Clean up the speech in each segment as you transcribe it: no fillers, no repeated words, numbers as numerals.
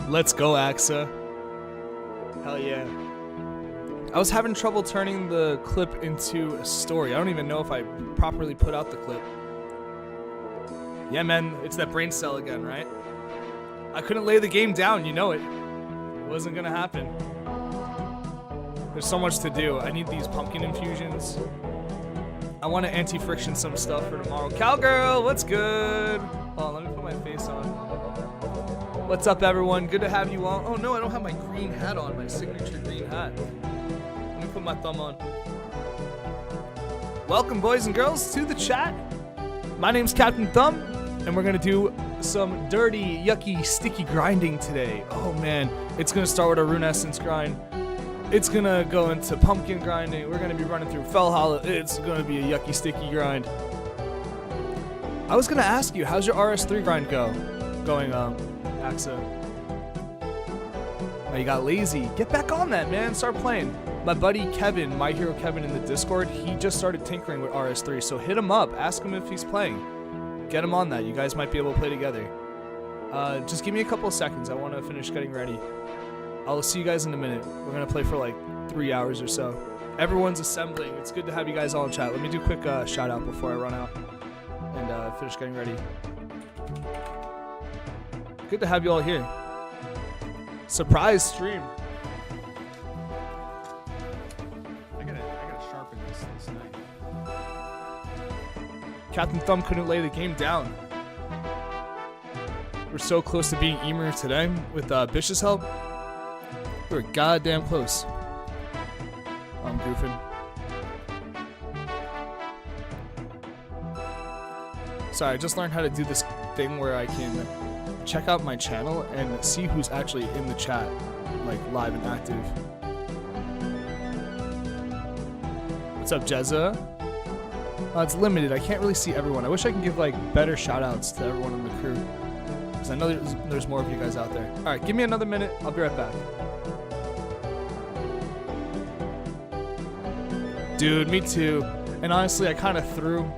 Let's go, Axa. Hell yeah. I was having trouble turning the clip into a story. I don't even know if I properly put out the clip. Yeah, man, it's that brain cell again, right? I couldn't lay the game down, you know it. It wasn't gonna happen. There's so much to do. I need these pumpkin infusions. I want to anti-friction some stuff for tomorrow. Cowgirl, what's good? Hold on, let me put my face on. What's up, everyone? Good to have you all. Oh no, I don't have my green hat on, my signature green hat. Let me put my thumb on. Welcome, boys and girls, to the chat. My name's Captain Thumb, and we're gonna do some dirty, yucky, sticky grinding today. Oh man, it's gonna start with a rune essence grind. It's gonna go into pumpkin grinding. We're gonna be running through Fell Hollow. It's gonna be a yucky, sticky grind. I was gonna ask you, how's your RS3 grind going, Axa? Oh, you got lazy. Get back on that, man. Start playing. My buddy Kevin, My Hero Kevin in the Discord, he just started tinkering with RS3, so hit him up. Ask him if he's playing. Get him on that. You guys might be able to play together. Just give me a couple of seconds. I want to finish getting ready. I'll see you guys in a minute. We're going to play for like 3 hours or so. Everyone's assembling. It's good to have you guys all in chat. Let me do a quick shout out before I run out and finish getting ready. Good to have you all here. Surprise stream. I gotta sharpen this knife. Captain Thumb couldn't lay the game down. We're so close to being Imaru today with Bish's help. We're goddamn close. I'm goofing. Sorry, I just learned how to do this thing where I can check out my channel and see who's actually in the chat, like live and active. What's up, Jezza? It's limited. I can't really see everyone. I wish I could give like better shout outs to everyone in the crew, because I know there's more of you guys out there. Alright, give me another minute. I'll be right back. Dude, me too. And honestly, I kind of threw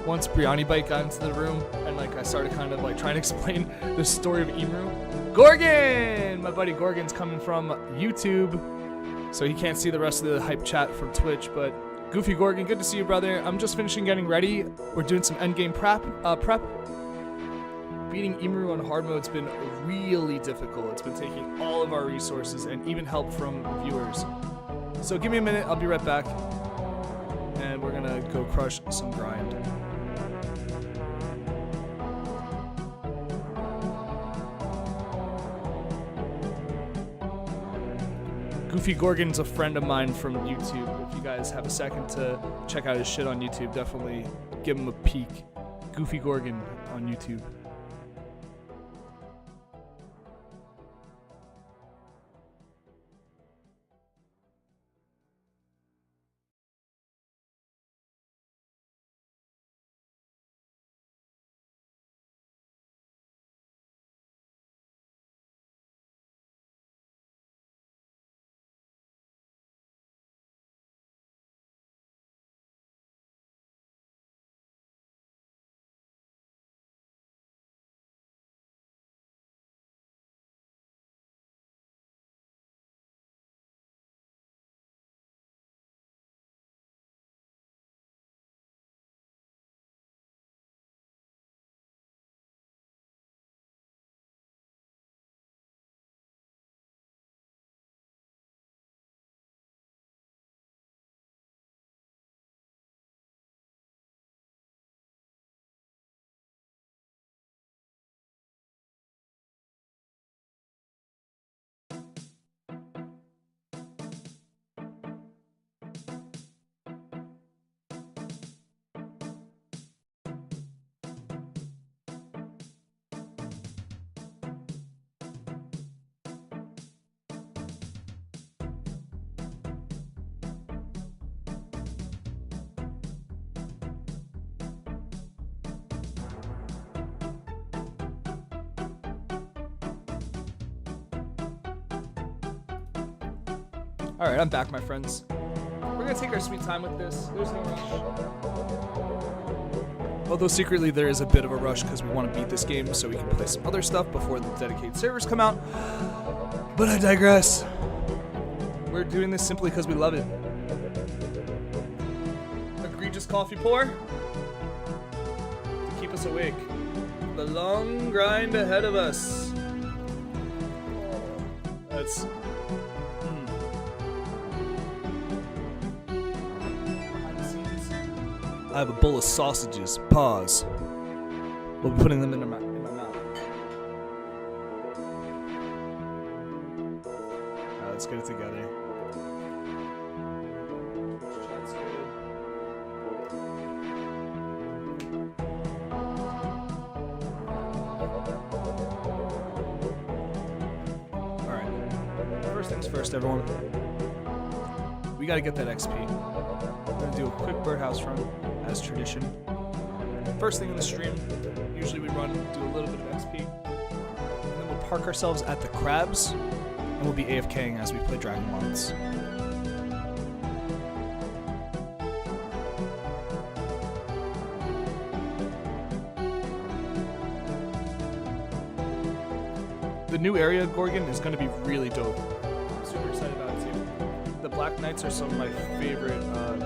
once Briani Bite got into the room, and like I started kind of like trying to explain the story of Imaru. Gorgon! My buddy Gorgon's coming from YouTube, so he can't see the rest of the hype chat from Twitch, but Goofy Gorgon, good to see you, brother. I'm just finishing getting ready. We're doing some endgame prep. Beating Imaru on hard mode's been really difficult. It's been taking all of our resources and even help from viewers. So give me a minute, I'll be right back. And we're gonna go crush some grind. Goofy Gorgon's a friend of mine from YouTube. If you guys have a second to check out his shit on YouTube, definitely give him a peek. Goofy Gorgon on YouTube. Alright, I'm back, my friends. We're gonna take our sweet time with this. There's no rush. Although secretly there is a bit of a rush because we want to beat this game so we can play some other stuff before the dedicated servers come out. But I digress. We're doing this simply because we love it. Egregious coffee pour to keep us awake. The long grind ahead of us. That's... I have a bowl of sausages. Pause. We'll be putting them in my mouth. Alright, let's get it together. That's good. Alright. First things first, everyone. We gotta get that XP. We're gonna do a quick birdhouse run, as tradition. First thing in the stream, usually we run, do a little bit of XP, and then we'll park ourselves at the crabs, and we'll be AFKing as we play Dragon Mods. The new area, Gorgon, is going to be really dope. I'm super excited about it too. The Black Knights are some of my favorite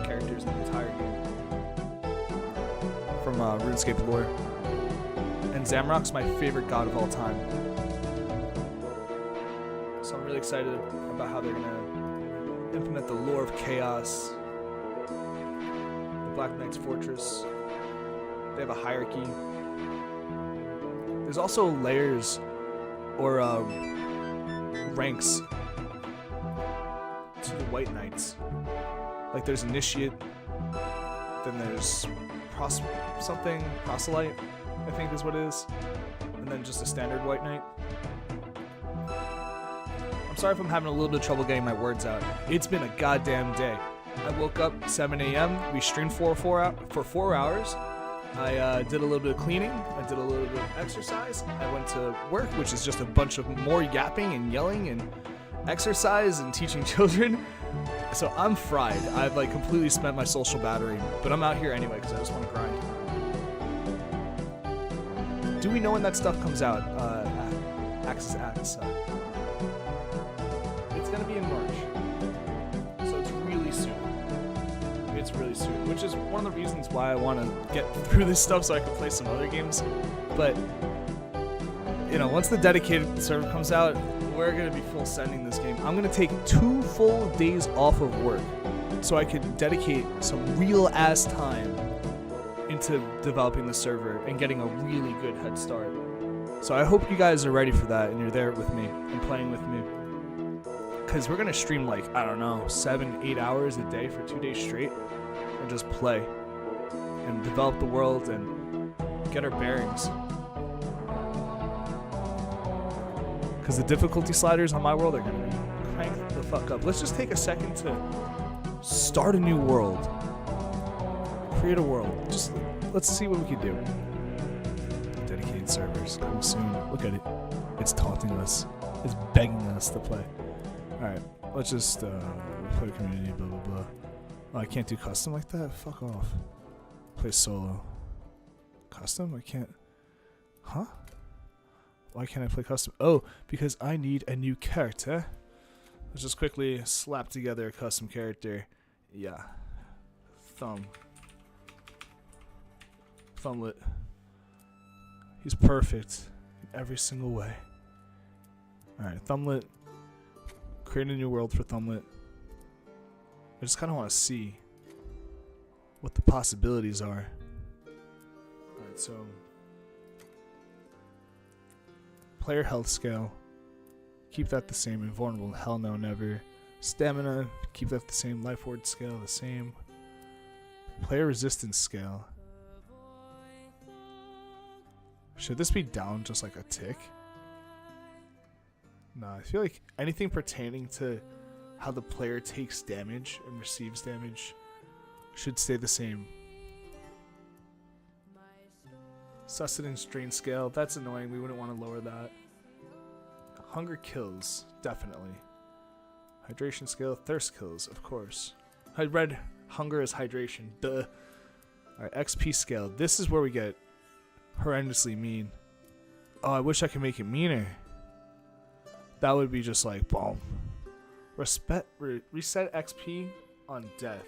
characters in the entire game. From RuneScape lore. And Zamrock's my favorite god of all time. So I'm really excited about how they're gonna implement the lore of chaos. The Black Knight's fortress. They have a hierarchy. There's also layers or ranks to the White Knights. Like there's Initiate, then there's proselyte, I think is what it is, and then just a standard White Knight. I'm sorry if I'm having a little bit of trouble getting my words out. It's been a goddamn day. I woke up 7 a.m. We streamed for 4 hours. I did a little bit of cleaning. I did a little bit of exercise. I went to work, which is just a bunch of more yapping and yelling and exercise and teaching children. So I'm fried. I've like completely spent my social battery, but I'm out here anyway because I just want to grind. Do we know when that stuff comes out? Axis. It's gonna be in March, so it's really soon. It's really soon, which is one of the reasons why I want to get through this stuff so I can play some other games. But you know, once the dedicated server comes out, we're gonna be full sending this game. I'm gonna take 2 full days off of work so I can dedicate some real ass time into developing the server and getting a really good head start. So I hope you guys are ready for that and you're there with me and playing with me. Cause we're gonna stream like, I don't know, 7-8 hours a day for 2 days straight and just play and develop the world and get our bearings. Because the difficulty sliders on my world are going to crank the fuck up. Let's just take a second to start a new world. Create a world. Just let's see what we can do. Dedicated servers coming soon. Look at it. It's taunting us. It's begging us to play. Alright, let's just play community, blah blah blah. Oh, I can't do custom like that? Fuck off. Play solo. Custom? I can't. Huh? Why can't I play custom? Oh, because I need a new character. Let's just quickly slap together a custom character. Yeah. Thumblet. He's perfect in every single way. Alright, Thumblet. Create a new world for Thumblet. I just kind of want to see what the possibilities are. Alright, so player health scale, keep that the same. Invulnerable, hell no, never. Stamina, keep that the same. Life ward scale, the same. Player resistance scale. Should this be down just like a tick? Nah, I feel like anything pertaining to how the player takes damage and receives damage should stay the same. Sustenance drain scale, that's annoying. We wouldn't want to lower that. Hunger kills, definitely. Hydration scale, thirst kills, of course. I read hunger is hydration. Duh. Alright, XP scale. This is where we get horrendously mean. Oh, I wish I could make it meaner. That would be just like, boom. Reset XP on death.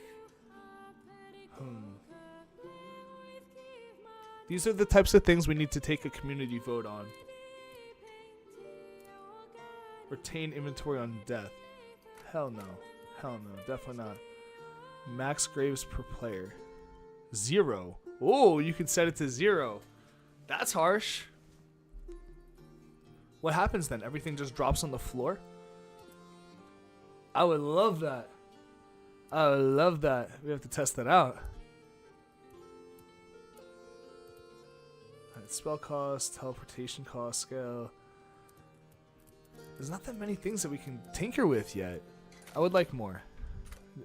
These are the types of things we need to take a community vote on. Retain inventory on death. Hell no. Hell no. Definitely not. Max graves per player. 0. Oh, you can set it to 0. That's harsh. What happens then? Everything just drops on the floor? I would love that. I would love that. We have to test that out. Alright, spell cost, teleportation cost scale. There's not that many things that we can tinker with yet. I would like more.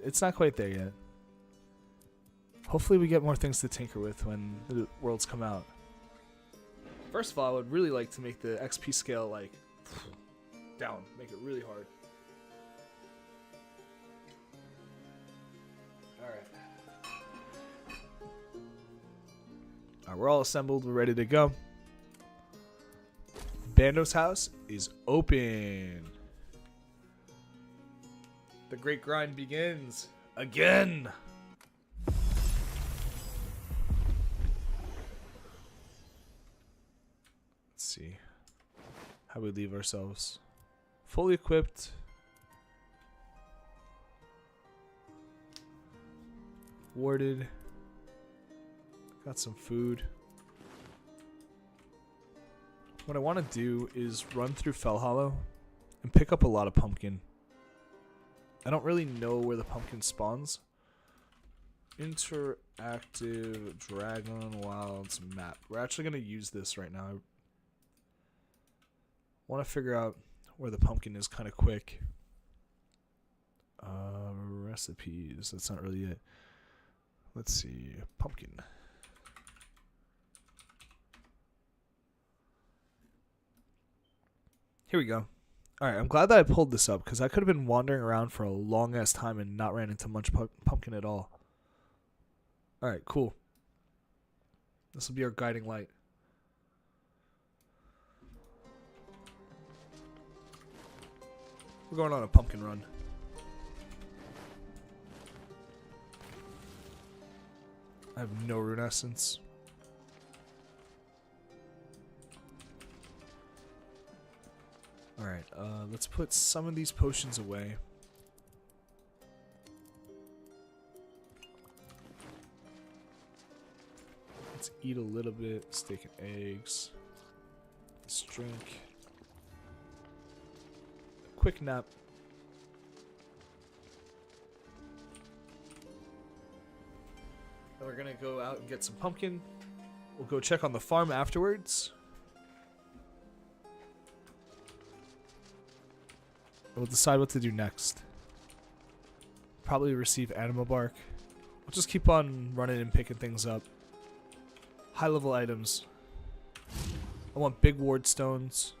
It's not quite there yet. Hopefully we get more things to tinker with when the worlds come out. First of all, I would really like to make the XP scale like down. Make it really hard. Alright, we're all assembled. We're ready to go. Bandos House is open. The great grind begins again. Let's see how we leave ourselves. Fully equipped. Warded. Got some food. What I want to do is run through Fell Hollow and pick up a lot of pumpkin. I don't really know where the pumpkin spawns. Interactive Dragon Wilds map. We're actually going to use this right now. I want to figure out where the pumpkin is kind of quick. Recipes. That's not really it. Let's see. Pumpkin. Here we go. Alright, I'm glad that I pulled this up because I could have been wandering around for a long ass time and not ran into much pumpkin at all. Alright, cool. This will be our guiding light. We're going on a pumpkin run. I have no rune essence. Alright, let's put some of these potions away. Let's eat a little bit, steak and eggs. Let's drink. A quick nap. Then we're gonna go out and get some pumpkin. We'll go check on the farm afterwards. We'll decide what to do next. Probably receive animal bark. We'll just keep on running and picking things up. High level items. I want big ward stones.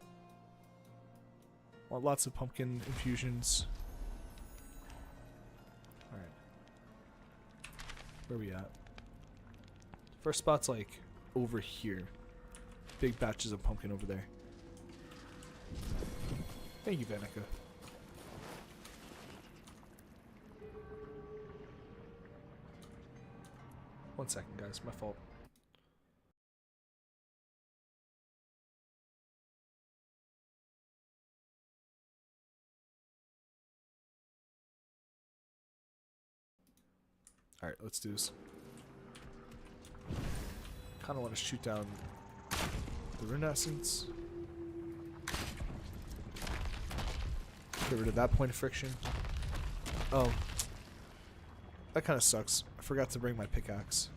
I want lots of pumpkin infusions. Alright. Where are we at? First spot's like over here. Big batches of pumpkin over there. Thank you, Vanica. One second, guys. My fault. Alright, let's do this. Kind of want to shoot down the rune essence. Get rid of that point of friction. Oh. That kind of sucks. I forgot to bring my pickaxe.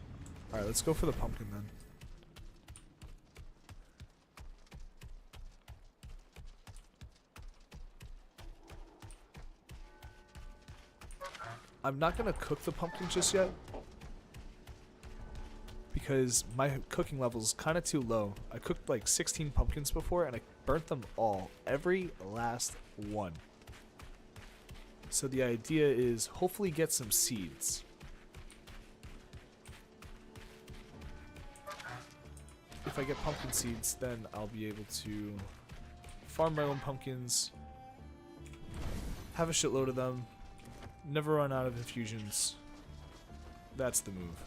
Alright, let's go for the pumpkin then. I'm not going to cook the pumpkin just yet. Because my cooking level is kind of too low. I cooked like 16 pumpkins before and I burnt them all. Every last one. So the idea is hopefully get some seeds. If I get pumpkin seeds, then I'll be able to farm my own pumpkins, have a shitload of them, never run out of infusions. That's the move.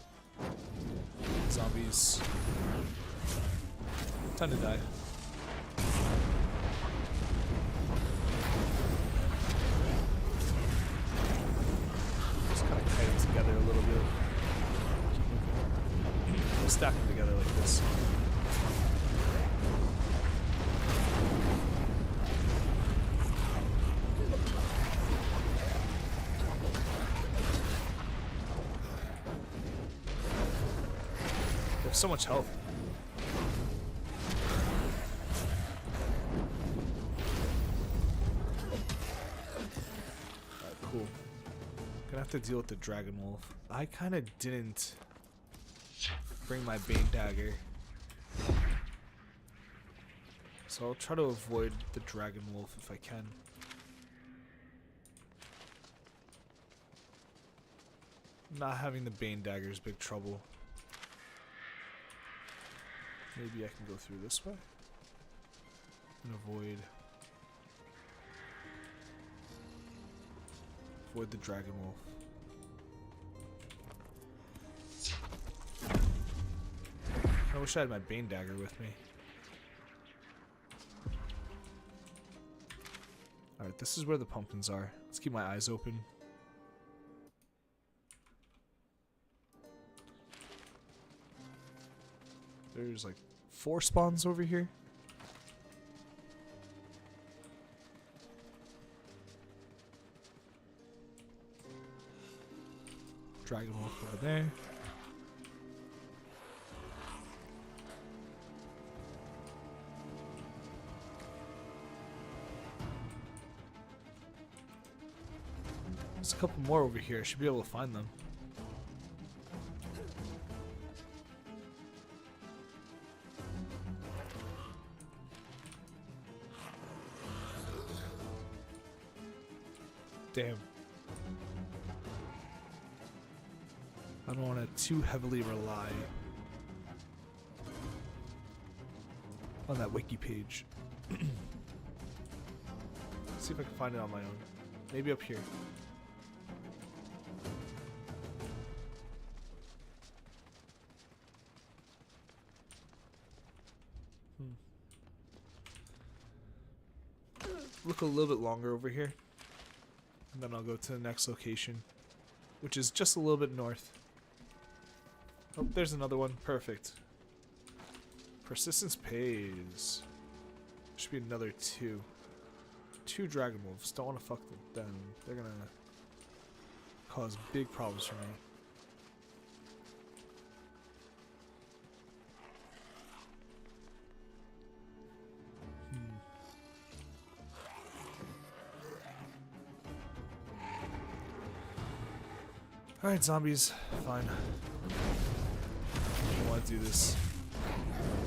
Zombies. Time to die. Just kind of kite them together a little bit. We'll stack them together like this. They have so much health. Cool. Gonna have to deal with the dragon wolf. I kind of didn't bring my Bane dagger, so I'll try to avoid the dragon wolf if I can. Not having the Bane dagger is big trouble. Maybe I can go through this way and avoid the dragon wolf. I wish I had my Bane dagger with me. Alright, this is where the pumpkins are. Let's keep my eyes open. There's like 4 spawns over here. Dragon wolf over there. There's a couple more over here. I should be able to find them. Damn. I don't want to too heavily rely on that wiki page. See if I can find it on my own. Maybe up here. Look a little bit longer over here, and then I'll go to the next location, which is just a little bit north. Oh, there's another one. Perfect. Persistence pays. Should be another 2. 2 dragon wolves. Don't want to fuck them. They're gonna cause big problems for me. Alright, zombies. Fine. I don't want to do this.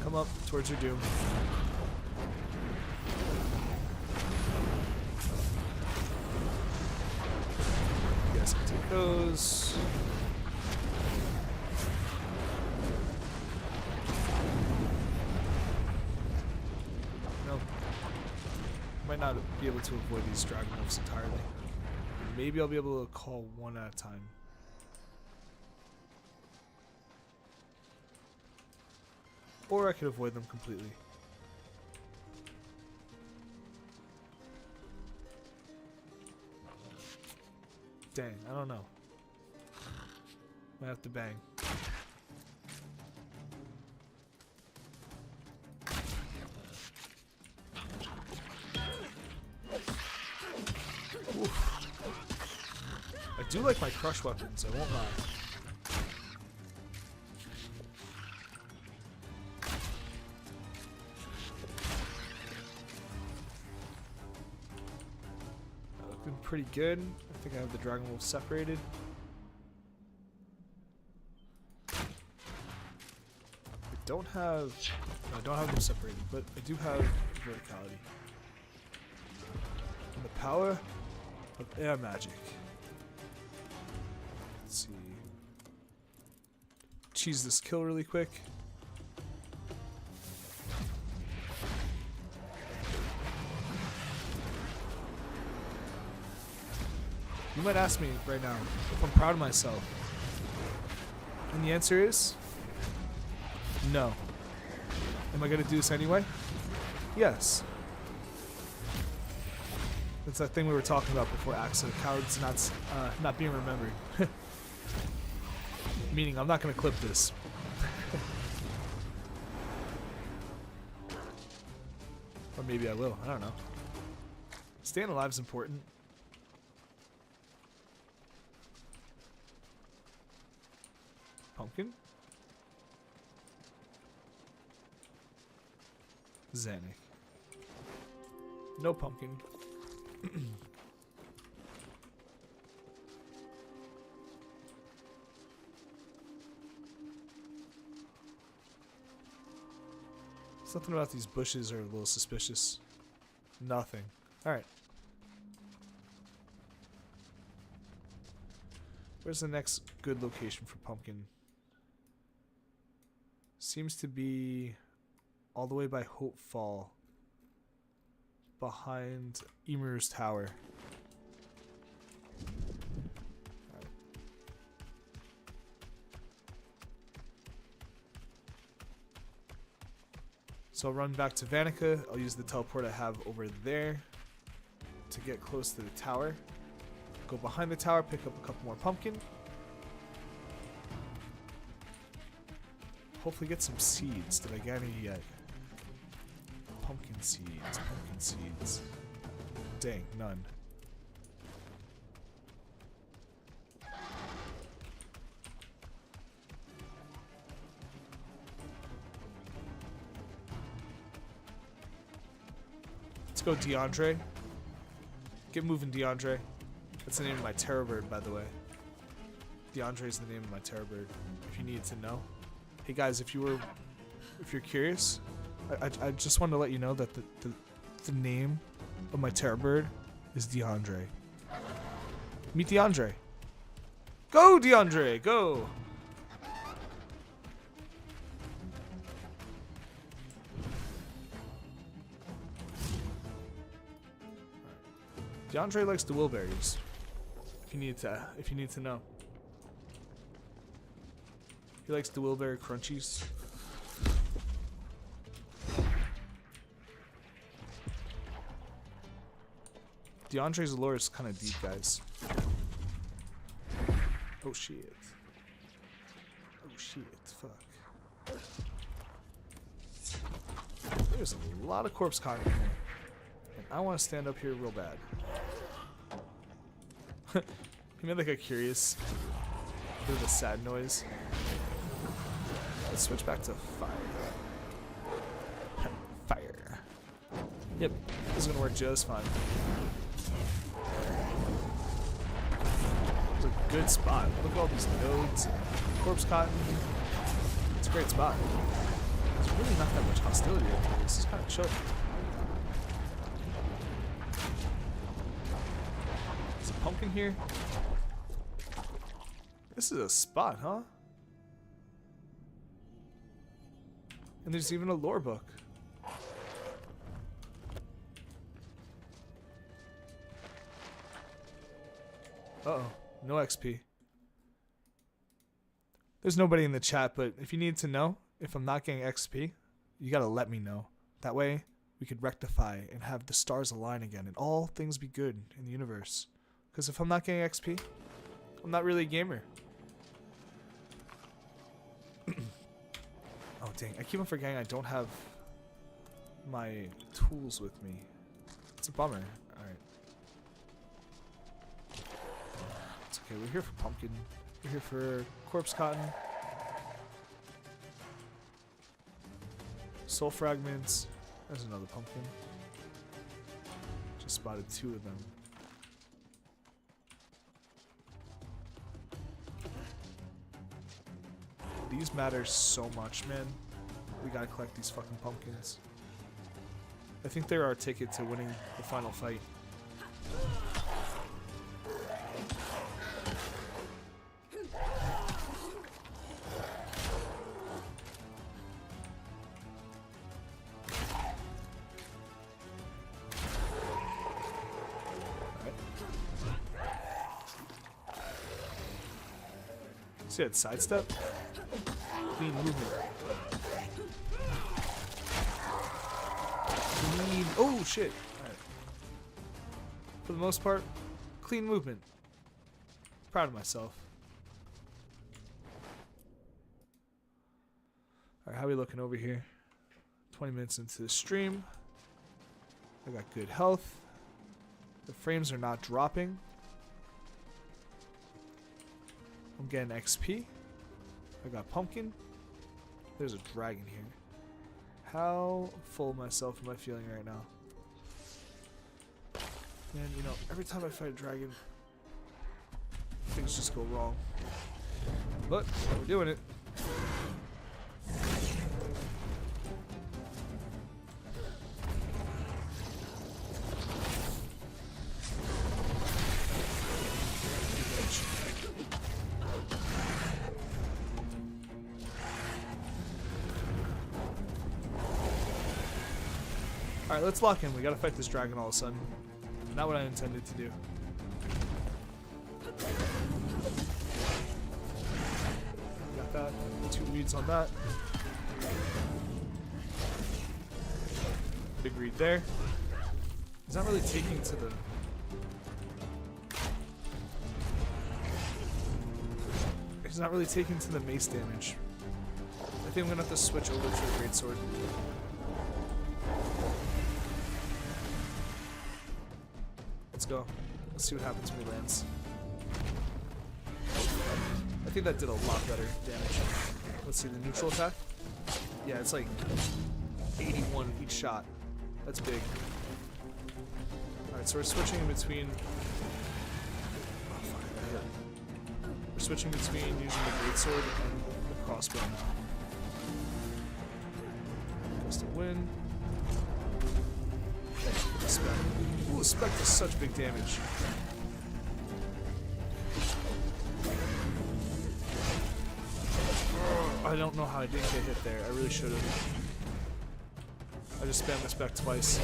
Come up towards your doom. You guys can take those. Nope. Might not be able to avoid these dragon wolves entirely. Maybe I'll be able to call one at a time. Or I could avoid them completely. Dang, I don't know. Might have to bang. Oof. I do like my crush weapons, I won't lie. Pretty good. I think I have the dragon wolf separated. I don't have them separated, but I do have verticality. And the power of air magic. Let's see. Cheese this kill really quick. You might ask me right now if I'm proud of myself. And the answer is no. Am I going to do this anyway? Yes. It's that thing we were talking about before, Axa. Cowards not being remembered. Meaning, I'm not going to clip this. Or maybe I will. I don't know. Staying alive is important. Pumpkin? Xanic. No pumpkin. Something about these bushes are a little suspicious. Nothing. Alright. Where's the next good location for pumpkin? Seems to be all the way by Hope Fall. Behind Imaru's tower. Right. So I'll run back to Vanica. I'll use the teleport I have over there to get close to the tower. Go behind the tower, pick up a couple more pumpkin. Hopefully get some seeds. Did I get any yet? Pumpkin seeds, pumpkin seeds. Dang, none. Let's go, DeAndre. Get moving, DeAndre. That's the name of my terror bird, by the way. DeAndre is the name of my terror bird, if you need to know. Hey guys, if you're curious, I just wanted to let you know that the name of my terror bird is DeAndre. Meet DeAndre. Go, DeAndre, go! DeAndre likes the Wilberries. If you need to know. He likes the Wilberry crunchies. DeAndre's lore is kind of deep, guys. Oh shit. Oh shit, fuck. There's a lot of corpse cotton in here. And I want to stand up here real bad. He made like a curious bit of a sad noise. Let's switch back to fire. Fire. Yep, this is gonna work just fine. It's a good spot. Look at all these nodes, corpse cotton. It's a great spot. There's really not that much hostility out here. This is kind of chill. There's a pumpkin here. This is a spot, huh? And there's even a lore book. Uh-oh. No XP. There's nobody in the chat, but if you need to know if I'm not getting XP, you gotta let me know. That way, we could rectify and have the stars align again and all things be good in the universe. Because if I'm not getting XP, I'm not really a gamer. Oh dang, I keep on forgetting I don't have my tools with me. It's a bummer. Alright. It's okay, we're here for pumpkin. We're here for corpse cotton. Soul fragments. There's another pumpkin. Just spotted 2 of them. These matter so much, man. We gotta collect these fucking pumpkins. I think they're our ticket to winning the final fight. See that sidestep? Clean movement. Clean. Oh shit! Alright. For the most part, clean movement. Proud of myself. Alright, how are we looking over here? 20 minutes into the stream. I got good health. The frames are not dropping. I'm getting XP. I got pumpkin. There's a dragon here. How full of myself am I feeling right now? Man, you know, every time I fight a dragon, things just go wrong. But we're doing it. Alright, let's lock in. We gotta fight this dragon all of a sudden. Not what I intended to do. Got that. 2 reads on that. Big read there. He's not really taking to the... He's not really taking to the mace damage. I think I'm gonna have to switch over to the greatsword. Let's go. Let's see what happens when he lands. I think that did a lot better damage. Let's see the neutral attack. Yeah, it's like 81 each shot. That's big. Alright, so we're switching in between... Oh, fuck, I hit. We're switching between using the greatsword and the crossbow now. Just a win. Spec. Ooh, Spec does such big damage. I don't know how I didn't get hit there. I really should have. I just spammed the Spec twice.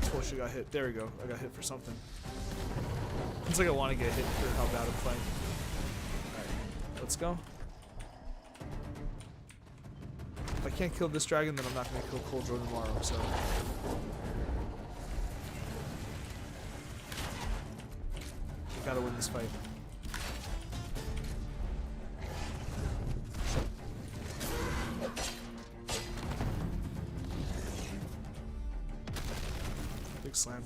Totally should have got hit. There we go. I got hit for something. It's like I want to get hit for how bad I'm playing. Alright, let's go. If I can't kill this dragon, then I'm not going to kill Coldro tomorrow, so... Gotta win this fight. Big slam.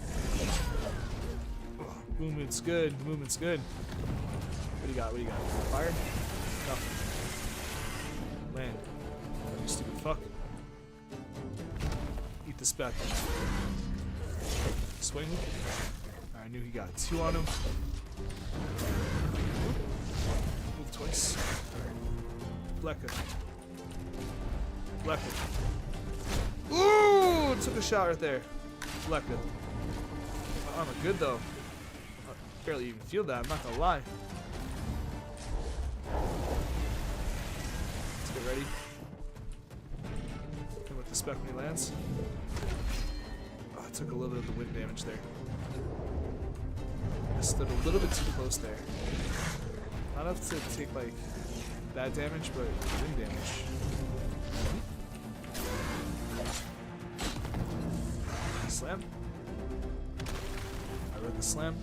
Oh, movement's good. Movement's good. What do you got? What do you got? Fire? Nothing. Land. You stupid fuck. Eat the Spec. Swing. I knew he got 2 on him. Move twice. Bleka. Bleka. Ooh! Took a shot right there. Bleka. My armor good though. I barely even feel that, I'm not gonna lie. Let's get ready. Come with the Spec when he lands. Oh, I took a little bit of the wind damage there. I stood a little bit too close there. Not enough to take like bad damage, but wind damage. Slam. I read the slam.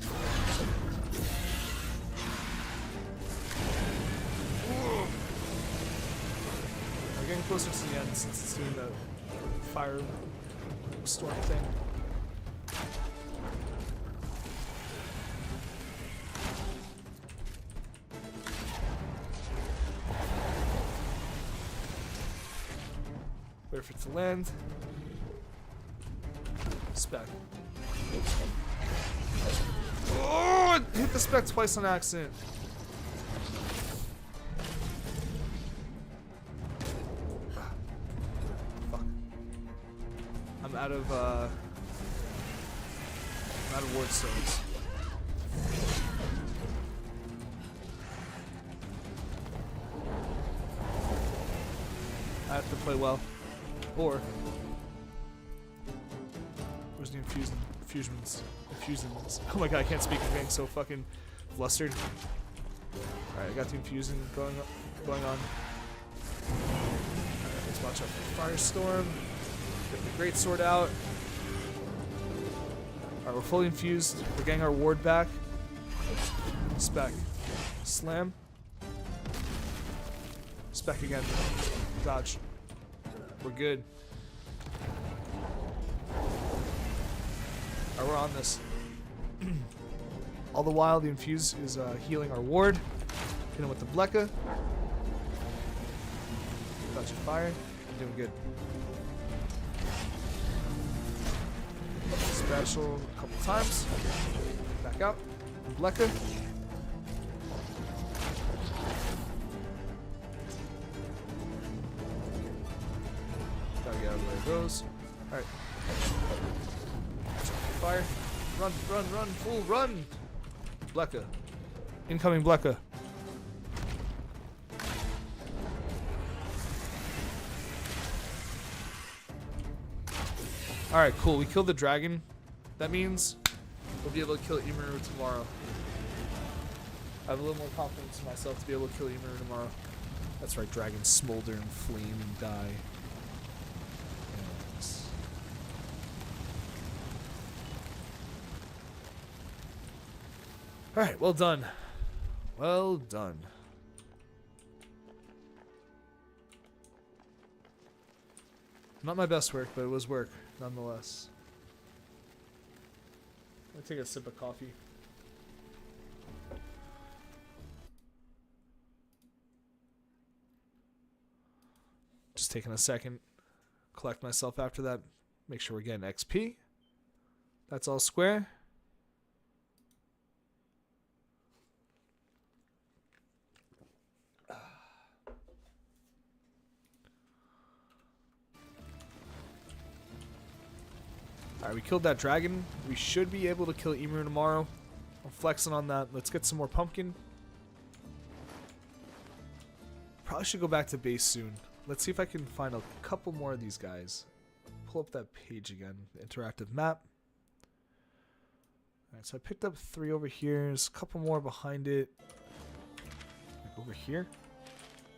We're getting closer to the end since it's doing the fire storm thing. Wait for it to land. Spec. Oh! It hit the Spec twice on accident. Fuck. I'm out of ward stones. I have to play well. Or where's the infusions? Oh my god, I can't speak. I'm getting so fucking flustered. Alright, I got the infusion going on. Alright, let's watch out for Firestorm. Get the greatsword out. Alright, we're fully infused. We're getting our ward back. Spec. Slam. Spec again. Dodge. We're good. Alright, we're on this. All the while, the infuse is healing our ward. Hit him with the Bleka. Touch of fire. I'm doing good. Special a couple times. Back out. Bleka. Gotta get out of the way it goes. Alright. Fire. Run, run, run, fool, run! Bleka. Incoming Bleka. Alright, cool. We killed the dragon. That means we'll be able to kill Imaru tomorrow. I have a little more confidence in myself to be able to kill Imaru tomorrow. That's right, dragons smolder and flame and die. Yes. Alright, well done. Well done. Not my best work, but it was work, nonetheless. Let me take a sip of coffee. Just taking a second, collect myself after that, make sure we're getting XP. That's all square. Alright, we killed that dragon. We should be able to kill Imaru tomorrow. I'm flexing on that. Let's get some more pumpkin. Probably should go back to base soon. Let's see if I can find a couple more of these guys. Pull up that page again. The interactive map. Alright, so I picked up 3 over here. There's a couple more behind it. Like over here.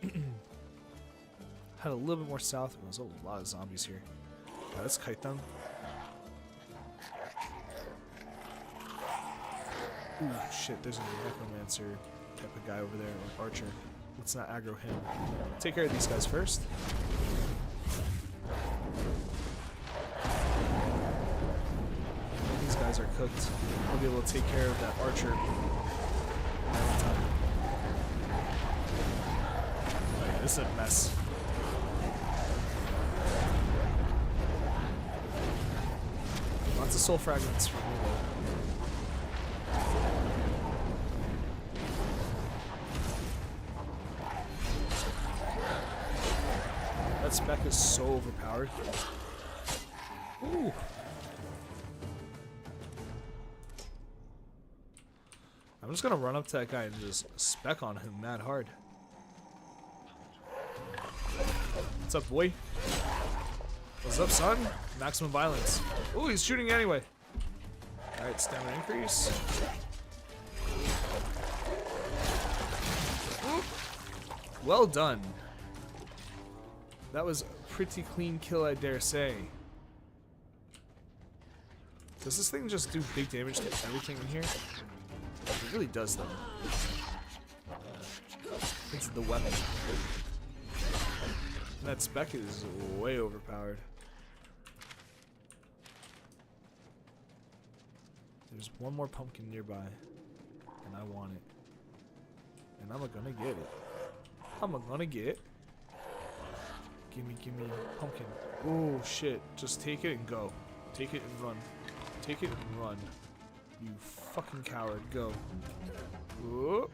Had a little bit more south. There's a lot of zombies here. Alright, let's kite them. Ooh, shit, there's a necromancer type of guy over there, or archer. Let's not aggro him. Take care of these guys first. These guys are cooked. I'll be able to take care of that archer. Right, this is a mess. Lots of soul fragments for me though. That spec is so overpowered. Ooh. I'm just gonna run up to that guy and just spec on him mad hard. What's up, boy? What's up, son? Maximum violence. Ooh, he's shooting anyway. Alright, stamina increase. Ooh. Well done. That was a pretty clean kill, I dare say. Does this thing just do big damage to everything in here? It really does, though. It's the weapon. That spec is way overpowered. There's one more pumpkin nearby, and I want it. And I'm gonna get it. I'm gonna get it. Gimme pumpkin. Oh shit, just take it and go. Take it and run. Take it and run. You fucking coward, go. Whoa.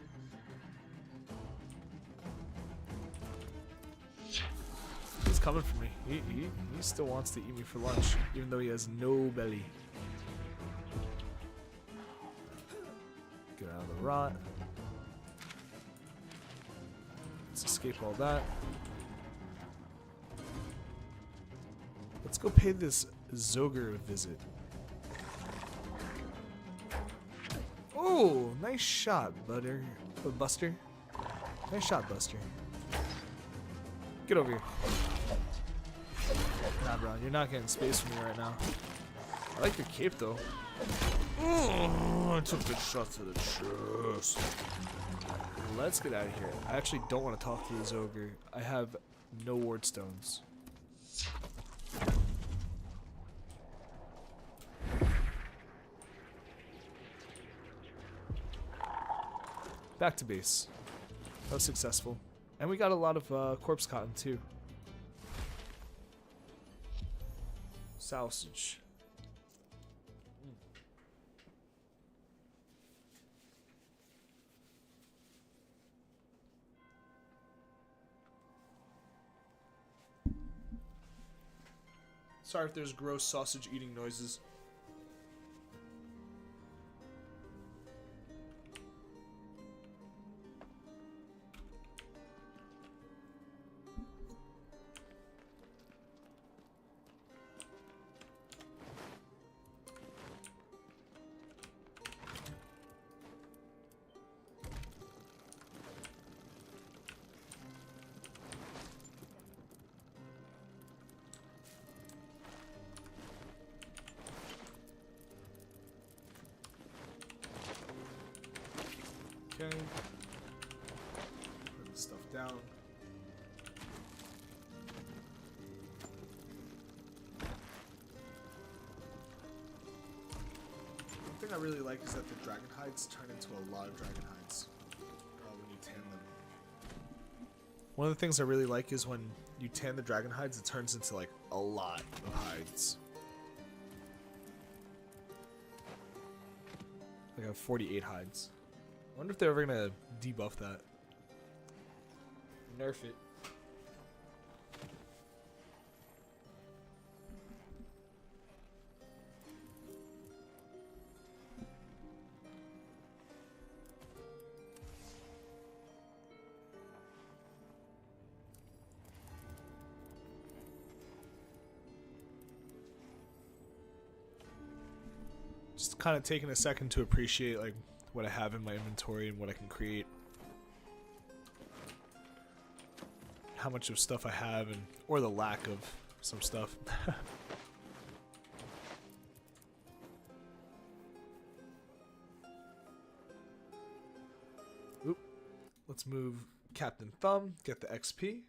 He's coming for me. He still wants to eat me for lunch, even though he has no belly. Get out of the rot. Let's escape all that. Let's go pay this Zoger a visit. Oh, nice shot, Buster. Nice shot, Buster. Get over here. Nah, bro, you're not getting space from me right now. I like your cape, though. I took the shot to the chest. Let's get out of here. I actually don't want to talk to this ogre. I have no ward stones. Back to base. That was successful. And we got a lot of corpse cotton, too. Sausage. Sorry if there's gross sausage eating noises. Okay. Put this stuff down. One thing I really like is that the dragon hides turn into a lot of dragon hides when you tan them. One of the things I really like is when you tan the dragon hides, it turns into like a lot of hides. Like I have 48 hides. I wonder if they're ever gonna debuff that. Nerf it. Just kind of taking a second to appreciate like what I have in my inventory and what I can create. How much of stuff I have and or the lack of some stuff. Oop. Let's move Captain Thumb, get the XP.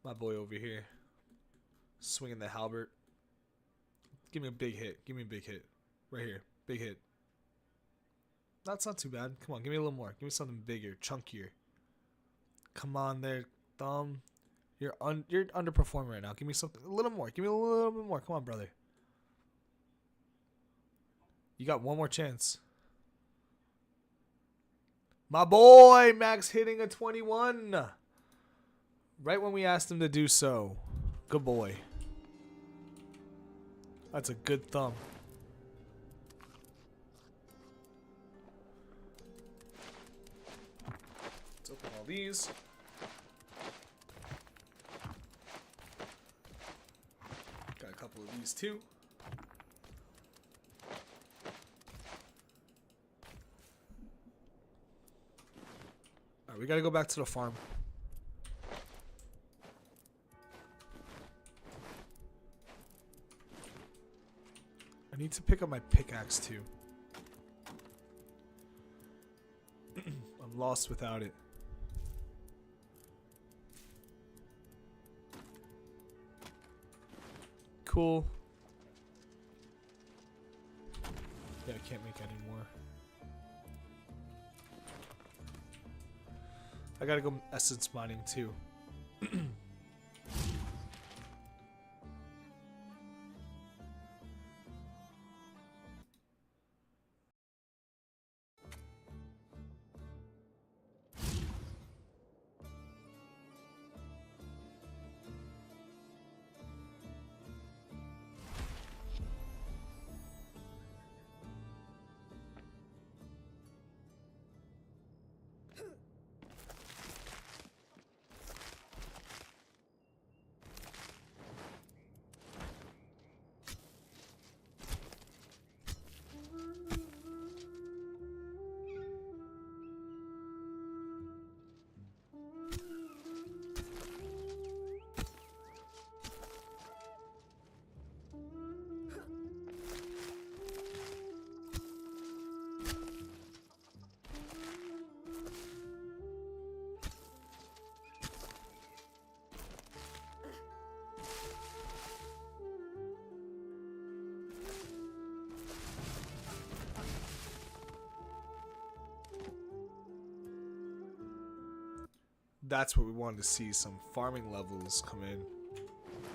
My boy over here. Swinging the halberd. Give me a big hit. Give me a big hit. Right here. Big hit. That's not too bad. Come on, give me a little more. Give me something bigger, chunkier. Come on there, Thumb. You're underperforming right now. Give me something a little more. Give me a little bit more. Come on, brother. You got one more chance. My boy, Max hitting a 21. Right when we asked him to do so. Good boy. That's a good thumb. Let's open all these. Got a couple of these too. Alright, we gotta go back to the farm. I need to pick up my pickaxe too. I'm lost without it. Cool. Yeah, I can't make any more. I gotta go essence mining too. That's what we wanted to see, some farming levels come in.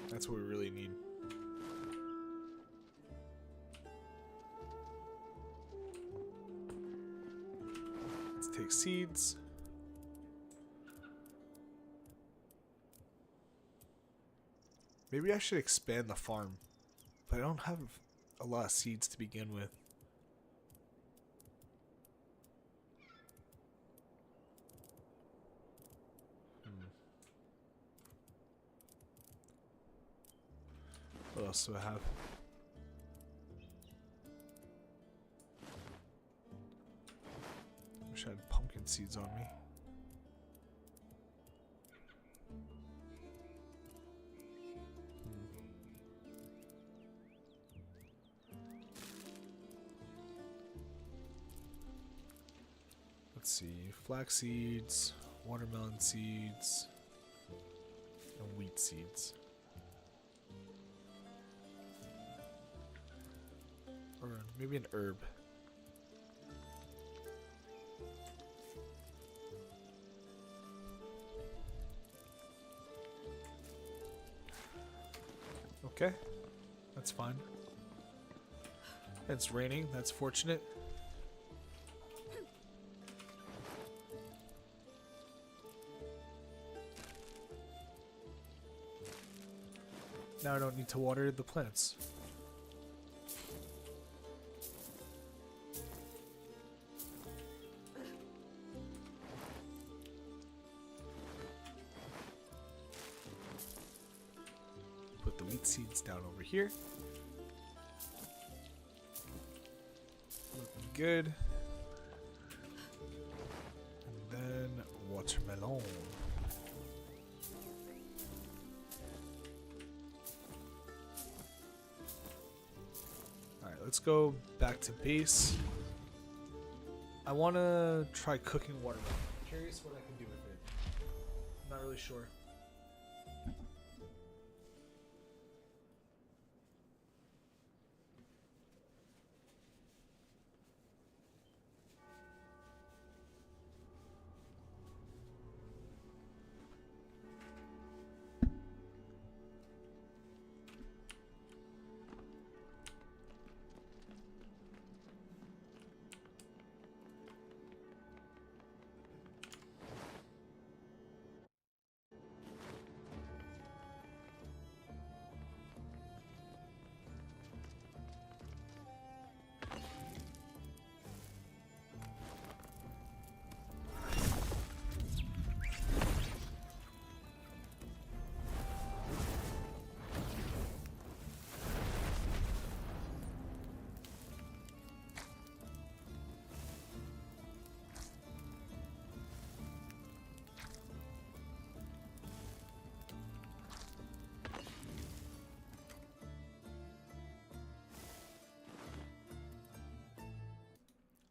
That's what we really need. Let's take seeds. Maybe I should expand the farm, but I don't have a lot of seeds to begin with. What else do I have? Wish I had pumpkin seeds on me. Let's see, flax seeds, watermelon seeds, and wheat seeds. Or maybe an herb. Okay, that's fine. It's raining, that's fortunate. Now I don't need to water the plants. Put the wheat seeds down over here. Looking good. And then watermelon. Alright, let's go back to base. I want to try cooking watermelon. I'm curious what I can do with it. I'm not really sure.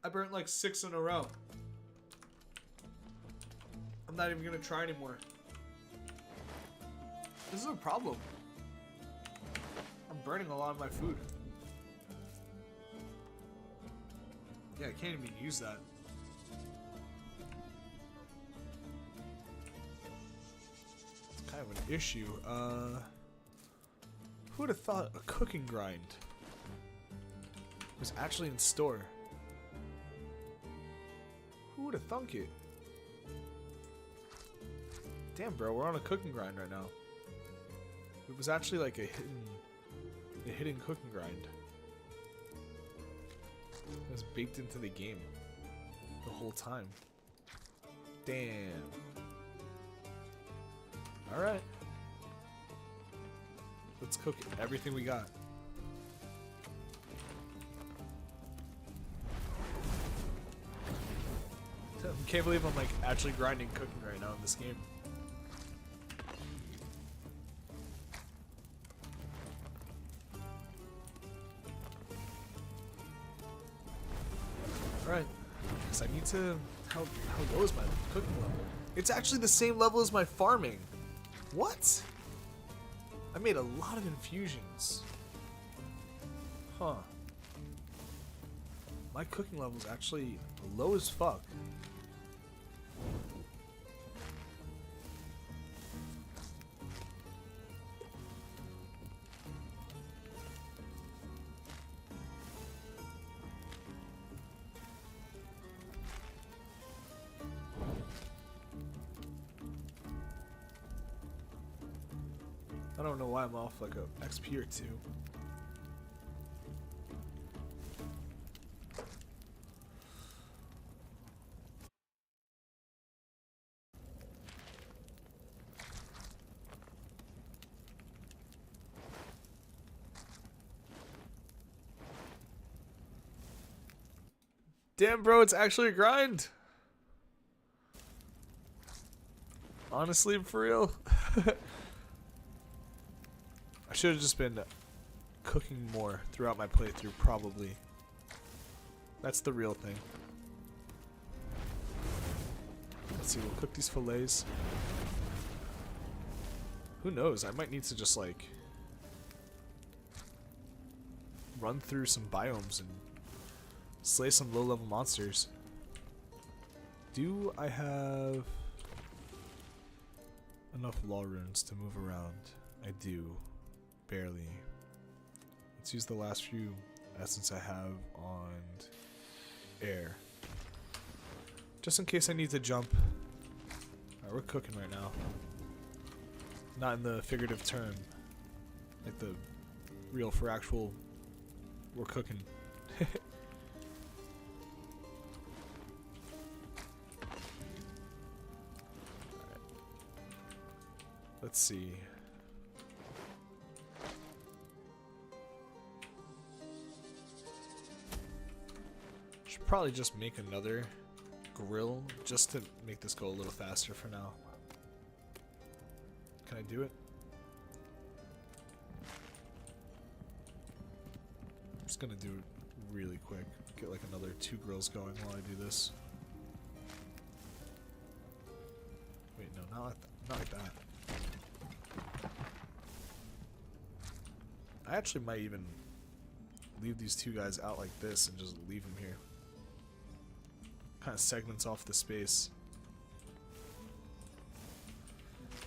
I burnt like 6 in a row. I'm not even gonna try anymore. This is a problem. I'm burning a lot of my food. Yeah, I can't even use that. It's kind of an issue. Who would have thought a cooking grind was actually in store? Who would have thunk it? Damn, bro, we're on a cooking grind right now. It was actually like a hidden cooking grind. It was baked into the game the whole time. Damn. All right. Let's cook everything we got. I can't believe I'm like actually grinding cooking right now in this game. Alright. Because I need to... How low is my cooking level? It's actually the same level as my farming. What? I made a lot of infusions. Huh. My cooking level is actually low as fuck. I don't know why I'm off like a XP or two. Damn, bro, it's actually a grind. Honestly, for real. I should have just been cooking more throughout my playthrough, probably. That's the real thing. Let's see, we'll cook these fillets. Who knows? I might need to just, like, run through some biomes and slay some low-level monsters. Do I have enough law runes to move around? I do. Barely. Let's use the last few essence I have on air. Just in case I need to jump. Alright, we're cooking right now. Not in the figurative term. Like the real for actual, we're cooking. Let's see. Should probably just make another grill just to make this go a little faster for now. Can I do it? I'm just gonna do it really quick. Get like another 2 grills going while I do this. Wait, no, not like that. I actually might even leave these 2 guys out like this and just leave them here. Kind of segments off the space.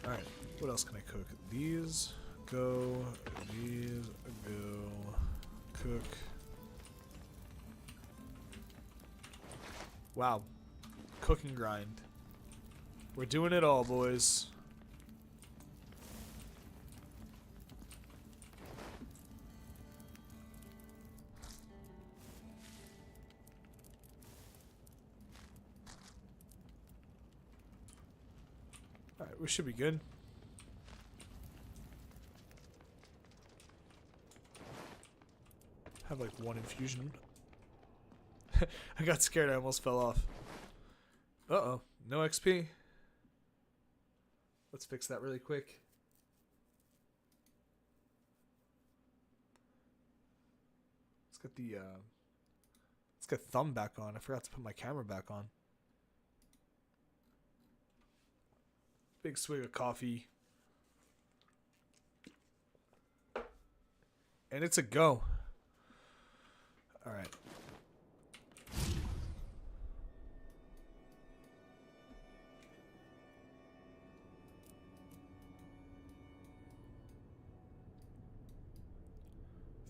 Alright, what else can I cook? These go, cook. Wow. Cook and grind. We're doing it all, boys. Alright, we should be good. Have like 1 infusion. I got scared, I almost fell off. Uh-oh, no XP. Let's fix that really quick. Let's get thumb back on. I forgot to put my camera back on. Big swig of coffee. And it's a go. Alright.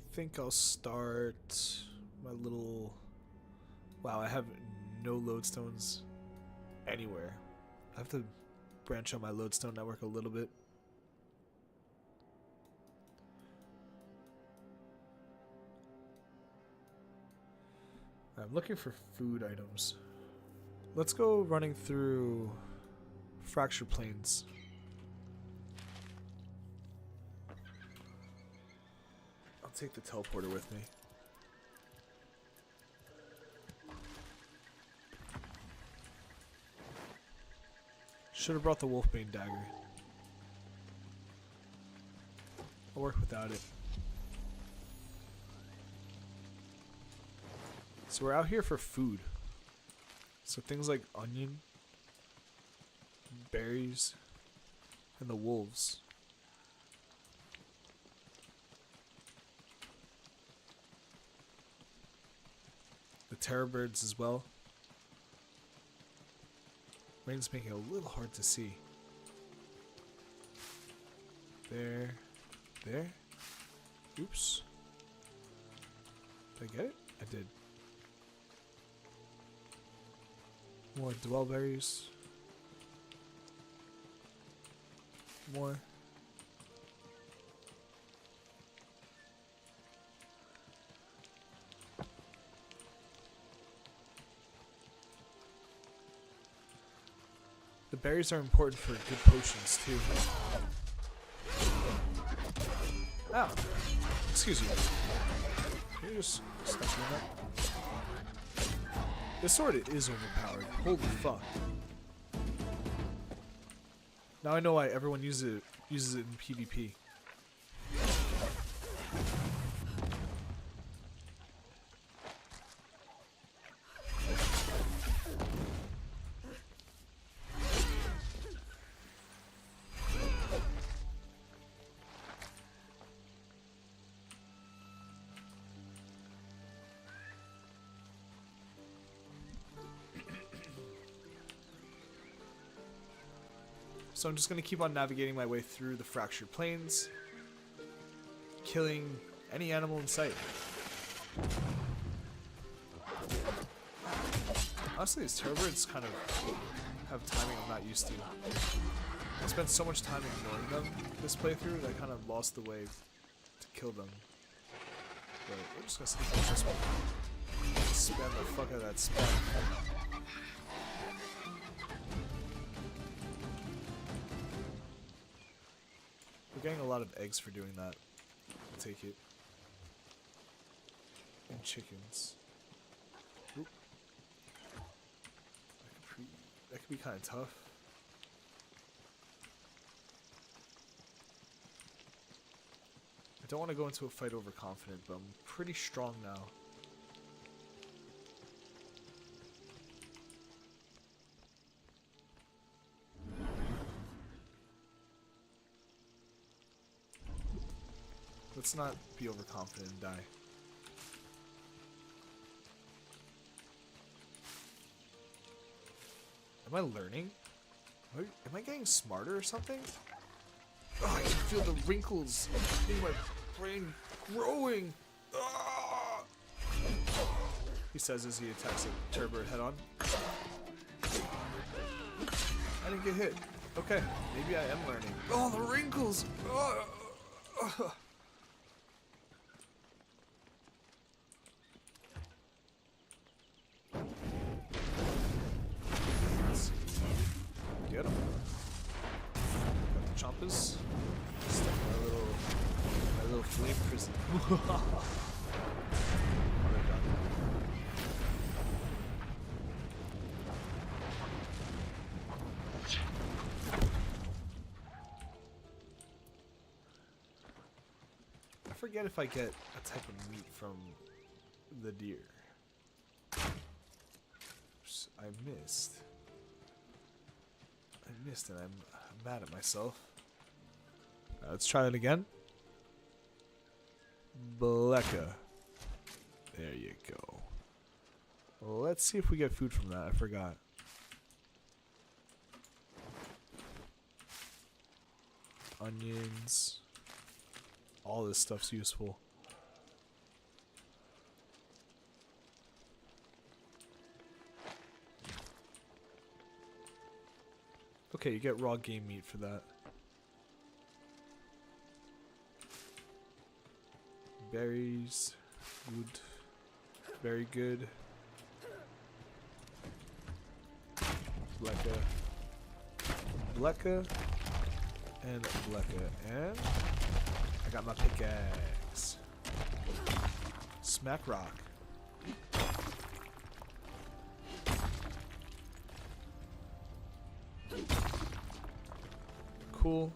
I think I'll start my little... Wow, I have no lodestones anywhere. I have to branch out my lodestone network a little bit. I'm looking for food items. Let's go running through fracture plains. I'll take the teleporter with me. Should have brought the Wolfbane dagger. I'll work without it. So we're out here for food. So things like onion, berries, and the wolves. The terror birds as well. Rain's making it a little hard to see. There. There. Oops. Did I get it? I did. More dwellberries. More. The berries are important for good potions too. Ow. Excuse you. Can you just stop doing that? This sword is overpowered. Holy fuck. Now I know why everyone uses it in PvP. So I'm just going to keep on navigating my way through the fractured plains, killing any animal in sight. Honestly, these turbobirds kind of have timing I'm not used to. I spent so much time ignoring them this playthrough that I kind of lost the way to kill them. But we're just going to sneak on this one. Spam the fuck out of that spam. We're getting a lot of eggs for doing that. I'll take it. And chickens. Oop. That could be kind of tough. I don't want to go into a fight overconfident, but I'm pretty strong now. Let's not be overconfident and die. Am I learning? Am I getting smarter or something? Oh, I can feel the wrinkles in my brain growing. Ah! He says as he attacks a turbot head on. I didn't get hit. Okay, maybe I am learning. Oh, the wrinkles! Get him. Got the chompers. Stuck in my little flame prison. Oh, they're done. I forget if I get a type of meat from the deer. Oops, I missed and I'm mad at myself. Let's try that again. Bleka. There you go. Let's see if we get food from that. I forgot. Onions. All this stuff's useful. Okay, you get raw game meat for that. Berries, wood, very good. Bleka, and Bleka, and I got my pickaxe. Smack rock. Cool.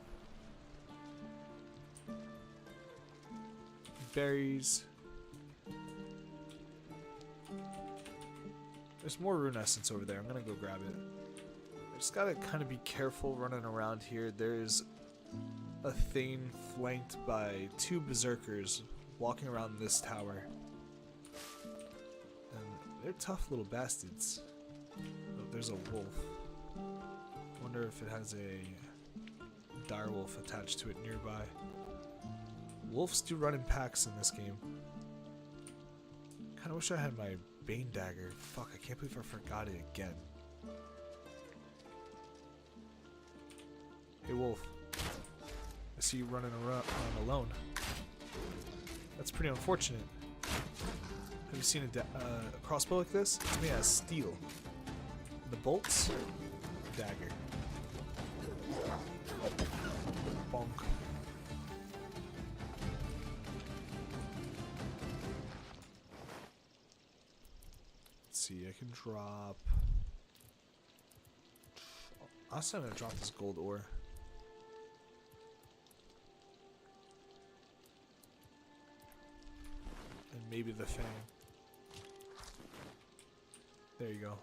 Berries. There's more rune essence over there. I'm gonna go grab it. I just gotta kind of be careful running around here. There's a Thane flanked by 2 berserkers walking around this tower. And they're tough little bastards. Oh, there's a wolf. Wonder if it has a direwolf attached to it nearby. Wolves do run in packs in this game. Kinda wish I had my Bane dagger. Fuck, I can't believe I forgot it again. Hey wolf. I see you running around alone. That's pretty unfortunate. Have you seen a crossbow like this? It's made out of steel. The bolts? Dagger. Bonk. Let's see, I can drop. Honestly, I'm gonna drop this gold ore. And maybe the fang. There you go.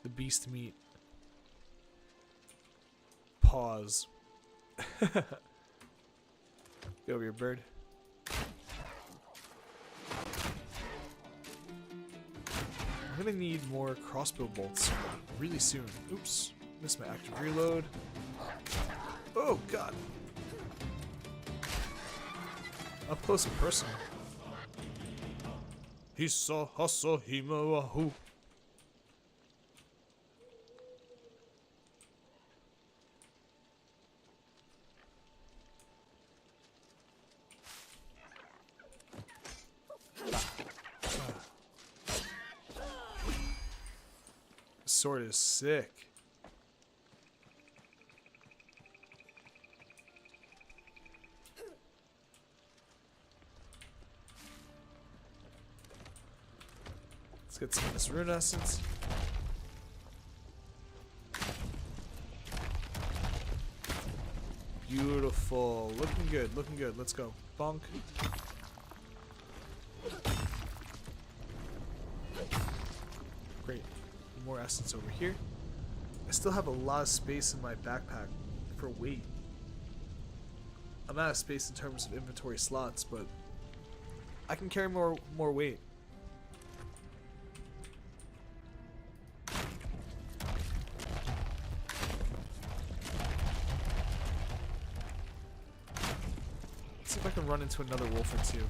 The beast meat. Pause. Get over here, bird. I'm gonna need more crossbow bolts really soon. Oops. Missed my active reload. Oh god. Up close and personal. Hisa hasa himawahu. Sword is sick. Let's get some of this rune essence. Beautiful. Looking good, looking good. Let's go. Bonk. Great. More essence over here. I still have a lot of space in my backpack for weight. I'm out of space in terms of inventory slots, but I can carry more weight. Let's see if I can run into another wolf or two.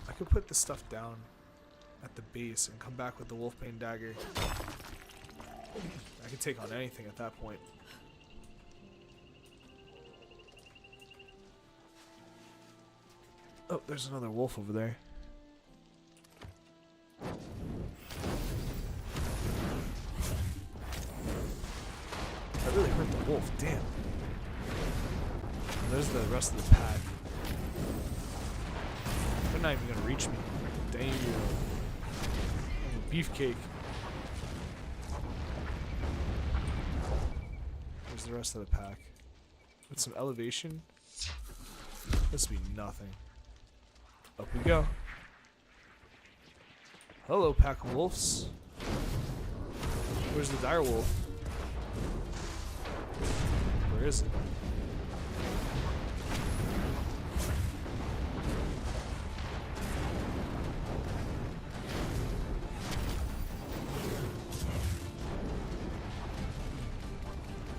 I could put this stuff down at the base and come back with the Wolfbane dagger. I could take on anything at that point. Oh, there's another wolf over there. I really hurt the wolf, damn. There's the rest of the pack. They're not even gonna reach me. Damn. I'm a beefcake. There's the rest of the pack. With some elevation. This will be nothing. Up we go. Hello, pack of wolves. Where's the dire wolf? Where is it?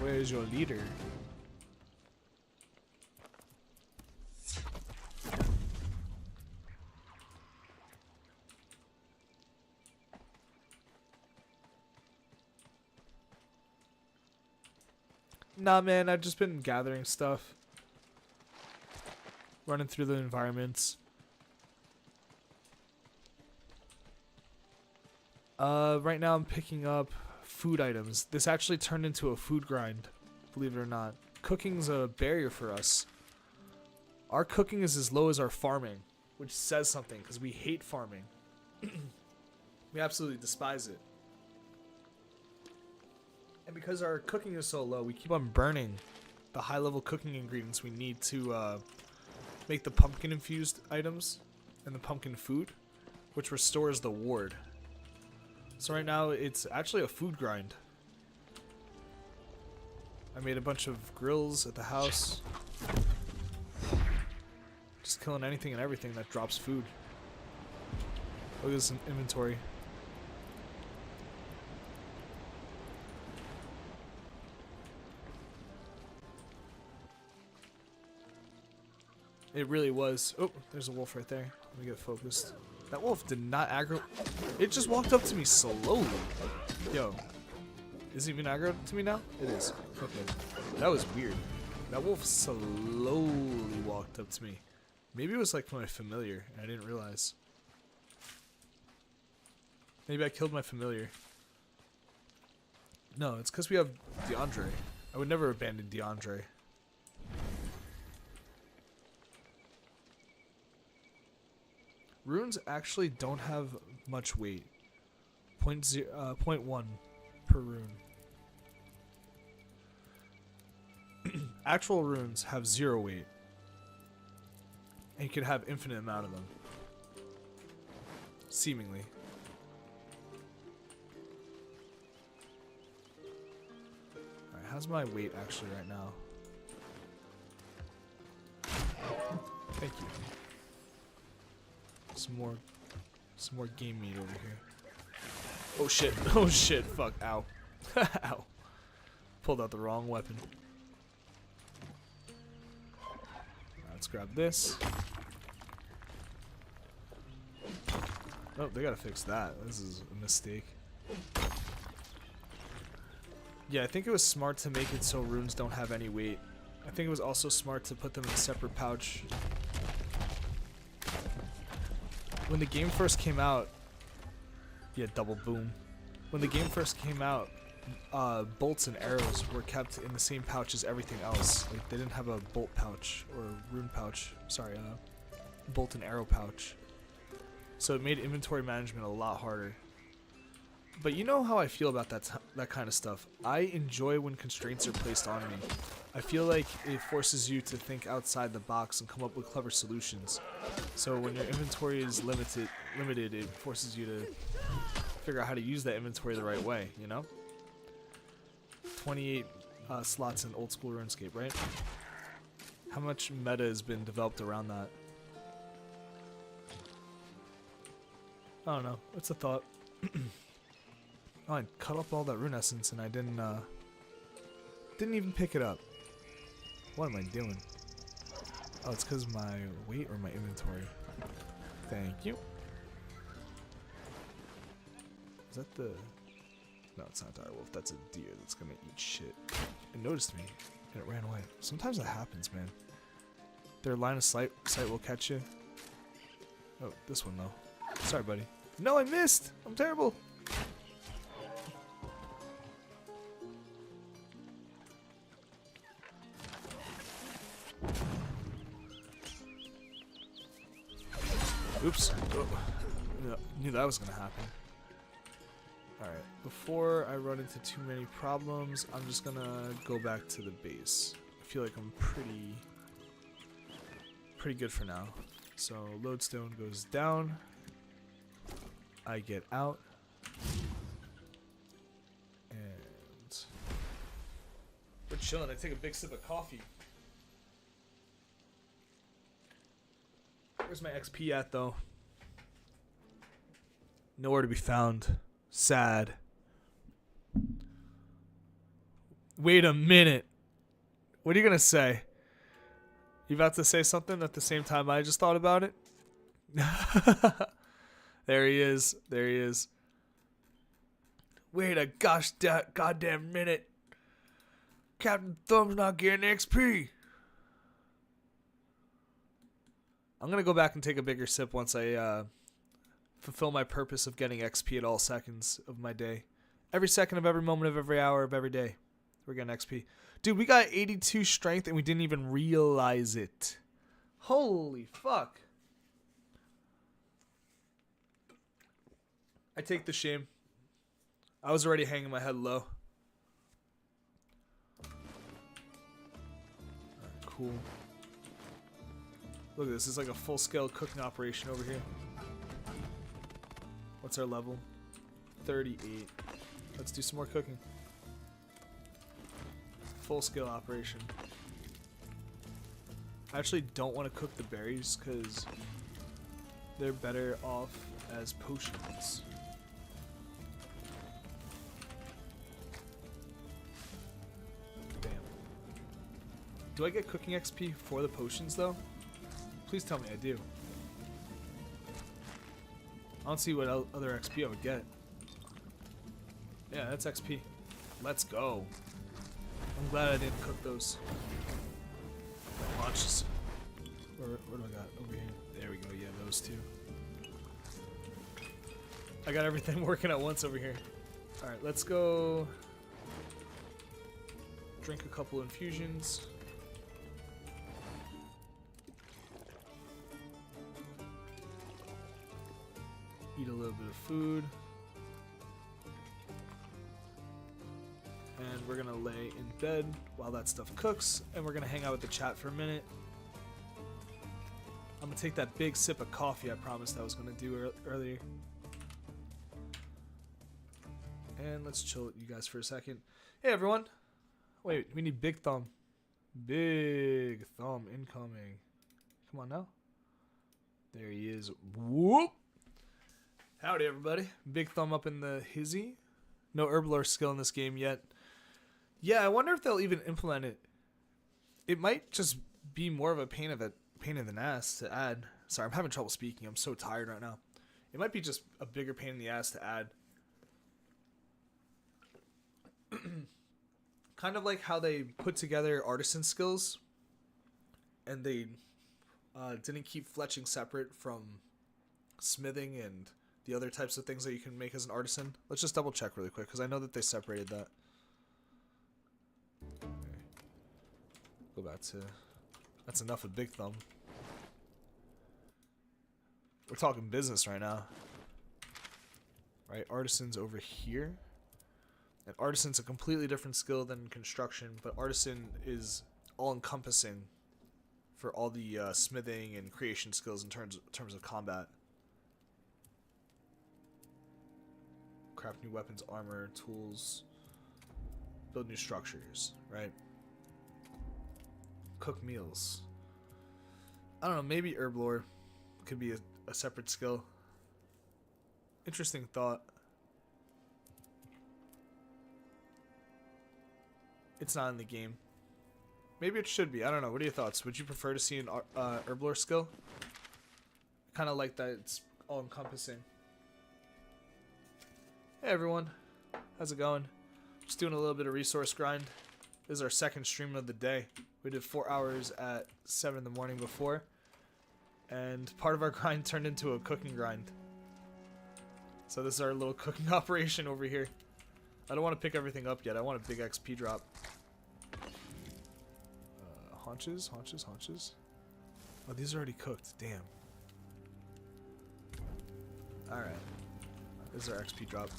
Where is your leader? Nah, man, I've just been gathering stuff. Running through the environments. Right now I'm picking up food items. This actually turned into a food grind, believe it or not. Cooking's a barrier for us. Our cooking is as low as our farming, which says something, because we hate farming. We absolutely despise it. And because our cooking is so low, we keep on burning the high-level cooking ingredients we need to make the pumpkin-infused items and the pumpkin food, which restores the ward. So right now, it's actually a food grind. I made a bunch of grills at the house. Just killing anything and everything that drops food. Look at this inventory. It really was. Oh, there's a wolf right there. Let me get focused. That wolf did not aggro. It just walked up to me slowly. Yo. Is it even aggro to me now? It is. Okay. That was weird. That wolf slowly walked up to me. Maybe it was like my familiar and I didn't realize. Maybe I killed my familiar. No, it's because we have DeAndre. I would never abandon DeAndre. Runes actually don't have much weight. 0.1 per rune. Actual runes have 0 weight. And you can have infinite amount of them. Seemingly. Alright, how's my weight actually right now? Thank you. Some more game meat over here. Oh shit. Oh shit. Fuck. Ow. Ow. Pulled out the wrong weapon. Let's grab this. Oh, they gotta fix that. This is a mistake. Yeah, I think it was smart to make it so runes don't have any weight. I think it was also smart to put them in a separate pouch. When the game first came out... Yeah, double boom. When the game first came out, bolts and arrows were kept in the same pouch as everything else. Like, they didn't have a bolt pouch or rune pouch. Sorry, bolt and arrow pouch. So it made inventory management a lot harder. But you know how I feel about that kind of stuff. I enjoy when constraints are placed on me. I feel like it forces you to think outside the box and come up with clever solutions. So when your inventory is limited, it forces you to figure out how to use that inventory the right way, you know? 28 slots in old school RuneScape, right? How much meta has been developed around that? I don't know. It's a thought. Oh, I cut up all that rune essence and I didn't even pick it up. What am I doing? Oh, it's because my weight or my inventory. Thank you. Is that the... No, it's not direwolf. That's a deer that's gonna eat shit. It noticed me and it ran away. Sometimes that happens, man. Their line of sight will catch you. Oh, this one though. Sorry, buddy. No, I missed! I'm terrible! Oops. Oh. Yeah, knew that was gonna happen. Alright, before I run into too many problems, I'm just gonna go back to the base. I feel like I'm pretty good for now. So, lodestone goes down. I get out. And we're chilling. I take a big sip of coffee. Where's my XP at, though? Nowhere to be found. Sad. Wait a minute. What are you gonna say? You about to say something at the same time I just thought about it? There he is. There he is. Wait a goddamn minute. Captain Thumb's not getting XP. I'm going to go back and take a bigger sip once I fulfill my purpose of getting XP at all seconds of my day. Every second of every moment of every hour of every day. We're getting XP. Dude, we got 82 strength and we didn't even realize it. Holy fuck. I take the shame. I was already hanging my head low. Alright, cool. Look at this. It's like a full-scale cooking operation over here. What's our level? 38. Let's do some more cooking. Full-scale operation. I actually don't want to cook the berries because they're better off as potions. Damn. Do I get cooking XP for the potions though? Please tell me I do. I don't see what other XP I would get. Yeah, that's XP. Let's go. I'm glad I didn't cook those. Launches. What do I got over here? There we go. Yeah, those two. I got everything working at once over here. Alright, let's go drink a couple infusions. Eat a little bit of food. And we're gonna lay in bed while that stuff cooks, and we're gonna hang out with the chat for a minute. I'm gonna take that big sip of coffee I promised I was gonna do earlier. And let's chill with you guys for a second. Hey everyone! Wait, we need big thumb. Big thumb incoming. Come on now. There he is. Whoop! Howdy everybody. Big thumb up in the hizzy. No herblore skill in this game yet. Yeah, I wonder if they'll even implement it. It might just be more of a pain in the ass to add. Sorry, I'm having trouble speaking. I'm so tired right now. It might be just a bigger pain in the ass to add. Kind of like how they put together artisan skills and they didn't keep fletching separate from smithing and the other types of things that you can make as an artisan. Let's just double check really quick because I know that they separated that. Okay. Go back to... That's enough of big thumb. We're talking business right now. Right, artisan's over here. And artisan's a completely different skill than construction, but artisan is all-encompassing for all the smithing and creation skills in terms of combat. Craft new weapons, armor, tools, build new structures, right? Cook meals. I don't know, maybe herblore could be a separate skill. Interesting thought. It's not in the game. Maybe it should be. I don't know. What are your thoughts? Would you prefer to see an herblore skill? Kind of like that it's all-encompassing. Hey everyone. How's it going? Just doing a little bit of resource grind. This is our second stream of the day. We did 4 hours at 7 in the morning before. And part of our grind turned into a cooking grind. So this is our little cooking operation over here. I don't want to pick everything up yet. I want a big XP drop. Haunches, haunches, haunches. Oh, these are already cooked. Damn. Alright. This is our XP drop.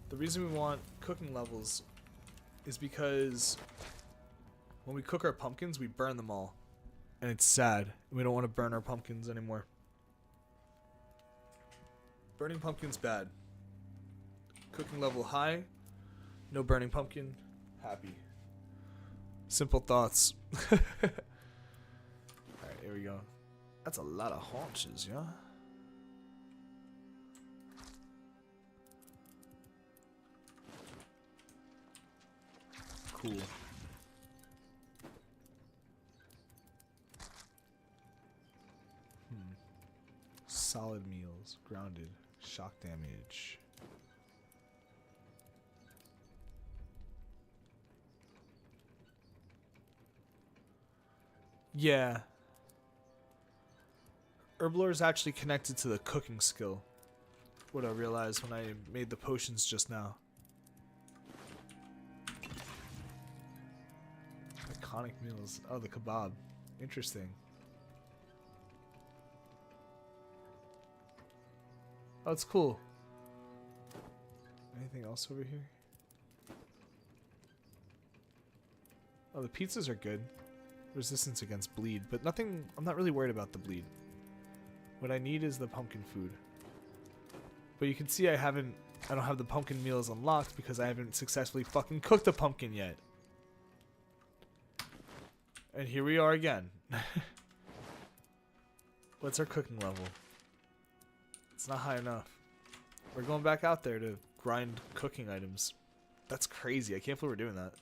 The reason we want cooking levels is because when we cook our pumpkins, we burn them all. And it's sad. We don't want to burn our pumpkins anymore. Burning pumpkin's bad. Cooking level high. No burning pumpkin. Happy. Simple thoughts. Alright, here we go. That's a lot of haunches, yeah? Cool. Solid meals. Grounded. Shock damage. Yeah. Herblore is actually connected to the cooking skill. What I realized when I made the potions just now. Iconic meals. Oh, the kebab. Interesting. Oh, it's cool. Anything else over here? Oh, the pizzas are good. Resistance against bleed, but nothing. I'm not really worried about the bleed. What I need is the pumpkin food. But you can see I don't have the pumpkin meals unlocked because I haven't successfully fucking cooked a pumpkin yet. And here we are again. What's our cooking level? It's not high enough. We're going back out there to grind cooking items. That's crazy. I can't believe we're doing that.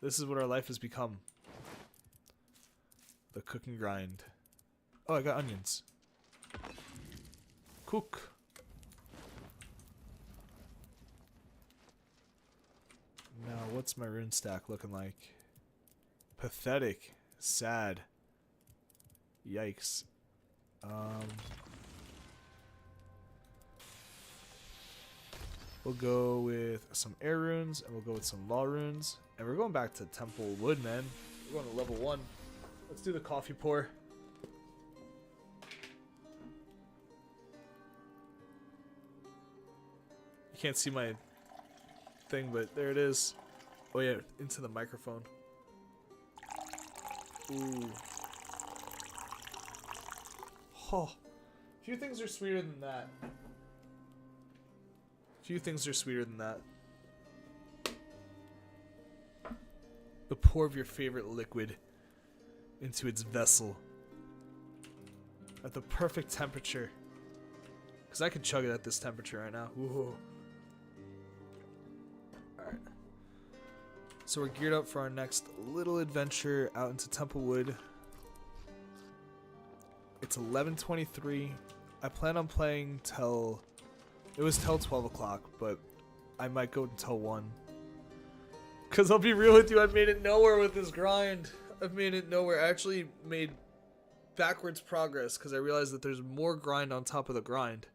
This is what our life has become. The cooking grind. Oh, I got onions. Cook. Now, what's my rune stack looking like? Pathetic. Sad. Yikes. We'll go with some air runes, and we'll go with some law runes. And we're going back to Temple Wood, man. We're going to level 1. Let's do the coffee pour. You can't see my thing, but there it is. Oh yeah, into the microphone. Ooh. Oh. Few things are sweeter than that. Few things are sweeter than that. The pour of your favorite liquid into its vessel at the perfect temperature. Because I could chug it at this temperature right now. Ooh. Alright. So we're geared up for our next little adventure out into Templewood. It's 11:23. I plan on playing till... It was till 12 o'clock, but I might go until 1. Because I'll be real with you, I've made it nowhere with this grind. I've made it nowhere. I actually made backwards progress because I realized that there's more grind on top of the grind.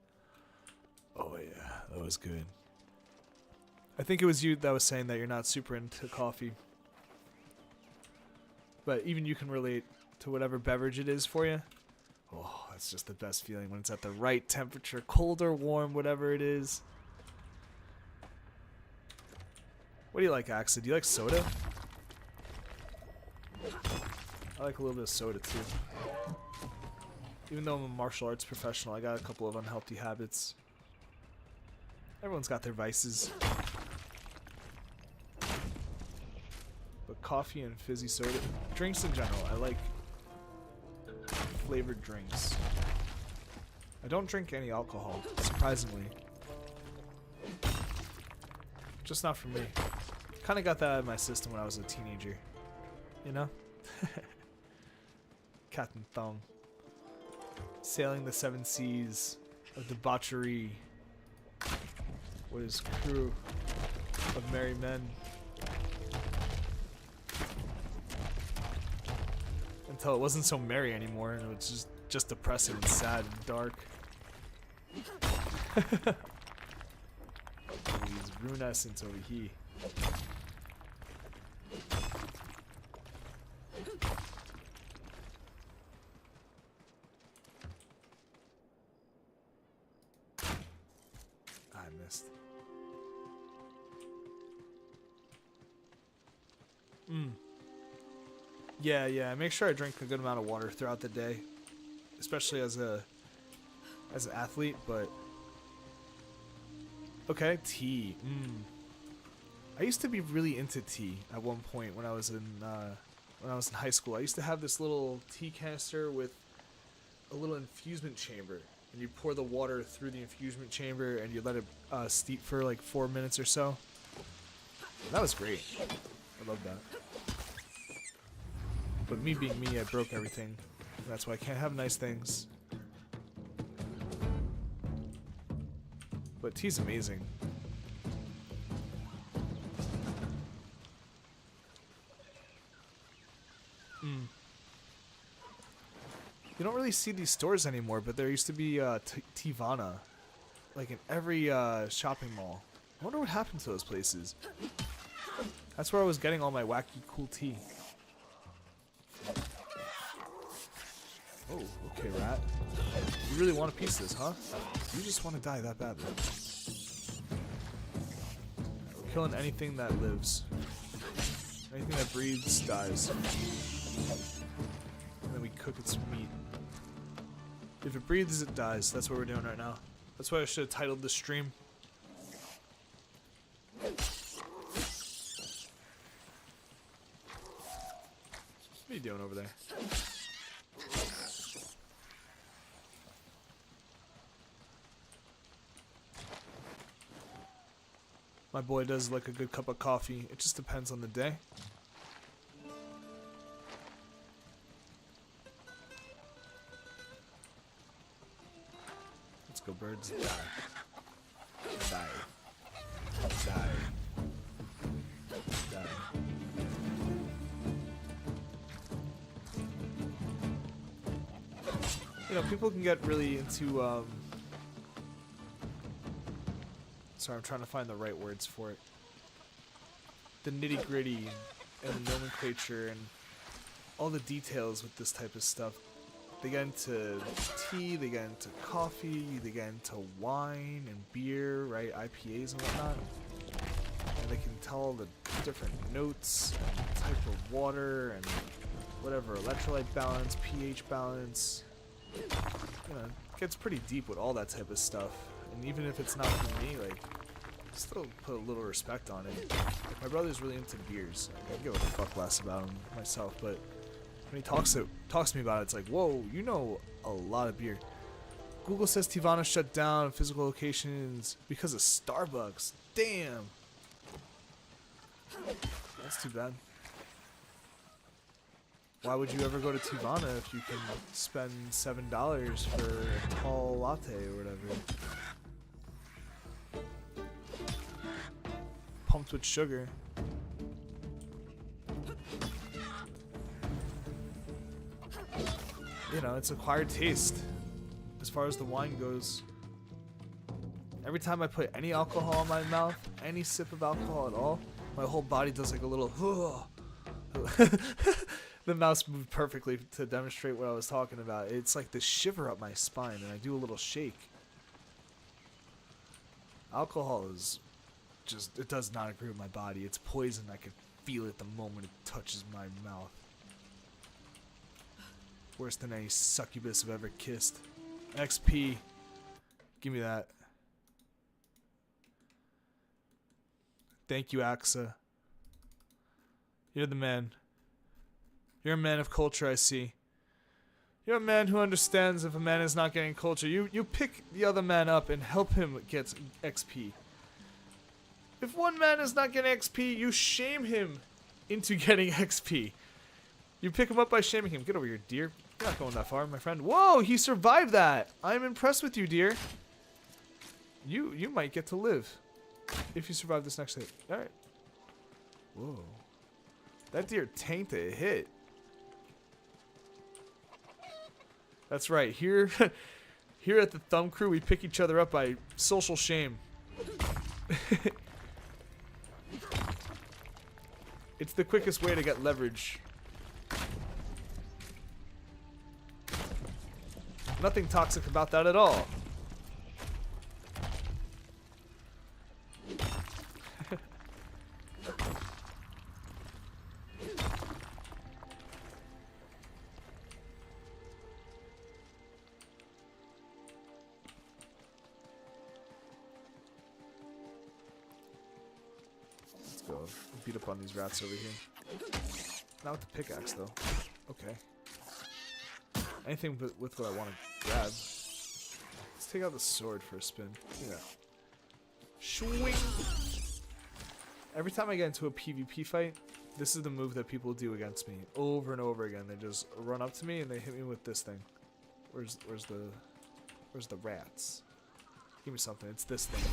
Oh yeah, that was good. I think it was you that was saying that you're not super into coffee. But even you can relate to whatever beverage it is for you. Oh, that's just the best feeling when it's at the right temperature, cold or warm, whatever it is. What do you like, Axa? Do you like soda? I like a little bit of soda too. Even though I'm a martial arts professional, I got a couple of unhealthy habits. Everyone's got their vices. But coffee and fizzy soda, drinks in general, I like flavored drinks. I don't drink any alcohol, surprisingly. Just not for me. Kind of got that out of my system when I was a teenager. You know? Captain Thong. Sailing the 7 seas of debauchery with his crew of merry men. Until it wasn't so merry anymore, and it was just depressing and sad and dark. These rune essence over here. I missed. Yeah, make sure I drink a good amount of water throughout the day, especially as an athlete, but okay, tea. I used to be really into tea at one point when I was in high school. I used to have this little tea canister with a little infusement chamber, and you pour the water through the infusement chamber and you let it steep for like 4 minutes or so. And that was great. I love that. But me being me, I broke everything. That's why I can't have nice things. But tea's amazing. You don't really see these stores anymore, but there used to be Tivana, like in every shopping mall. I wonder what happened to those places. That's where I was getting all my wacky cool tea. Oh, okay, rat. You really want a piece of this, huh? You just want to die that badly. We're killing anything that lives. Anything that breathes dies. And then we cook its meat. If it breathes, it dies. That's what we're doing right now. That's why I should have titled this stream. What are you doing over there? My boy does like a good cup of coffee. It just depends on the day. Let's go, birds. Die. Die. Die. Die. You know, people can get really into, sorry, Sorry, I'm trying to find the right words for it. The nitty gritty and the nomenclature and all the details with this type of stuff. They get into tea, they get into coffee, they get into wine and beer, right? IPAs and whatnot. And they can tell all the different notes and type of water and whatever, electrolyte balance, pH balance. You know, it gets pretty deep with all that type of stuff. And even if it's not for me, like, still put a little respect on it. Like, my brother's really into beers. I give a fuck less about him myself, but when he talks to me about it, it's like, whoa, you know a lot of beer. Google says Tivana shut down physical locations because of Starbucks. Damn. That's too bad. Why would you ever go to Tivana if you can spend $7 for a tall latte or whatever? Pumped with sugar. You know, it's acquired taste as far as the wine goes. Every time I put any alcohol in my mouth, any sip of alcohol at all, my whole body does like a little The mouse moved perfectly to demonstrate what I was talking about. It's like the shiver up my spine and I do a little shake. Alcohol is just, it does not agree with my body. It's poison. I can feel it the moment it touches my mouth. Worse than any succubus I've ever kissed. XP. Give me that. Thank you, Axa. You're the man. You're a man of culture, I see. You're a man who understands if a man is not getting culture. You pick the other man up and help him get XP. If one man is not getting XP, you shame him into getting XP. You pick him up by shaming him. Get over here, dear. You're not going that far, my friend. Whoa, he survived that. I'm impressed with you, dear. You might get to live if you survive this next hit. Alright. Whoa. That deer tanked a hit. That's right. Here at the Thumb Crew, we pick each other up by social shame. It's the quickest way to get leverage. Nothing toxic about that at all. Let's go. Beat up on these rats over here. Not with the pickaxe, though. Okay. Anything but with what I want to grab. Let's take out the sword for a spin. Yeah. Swing! Every time I get into a PvP fight, this is the move that people do against me over and over again. They just run up to me and they hit me with this thing. Where's the rats? Give me something. It's this thing.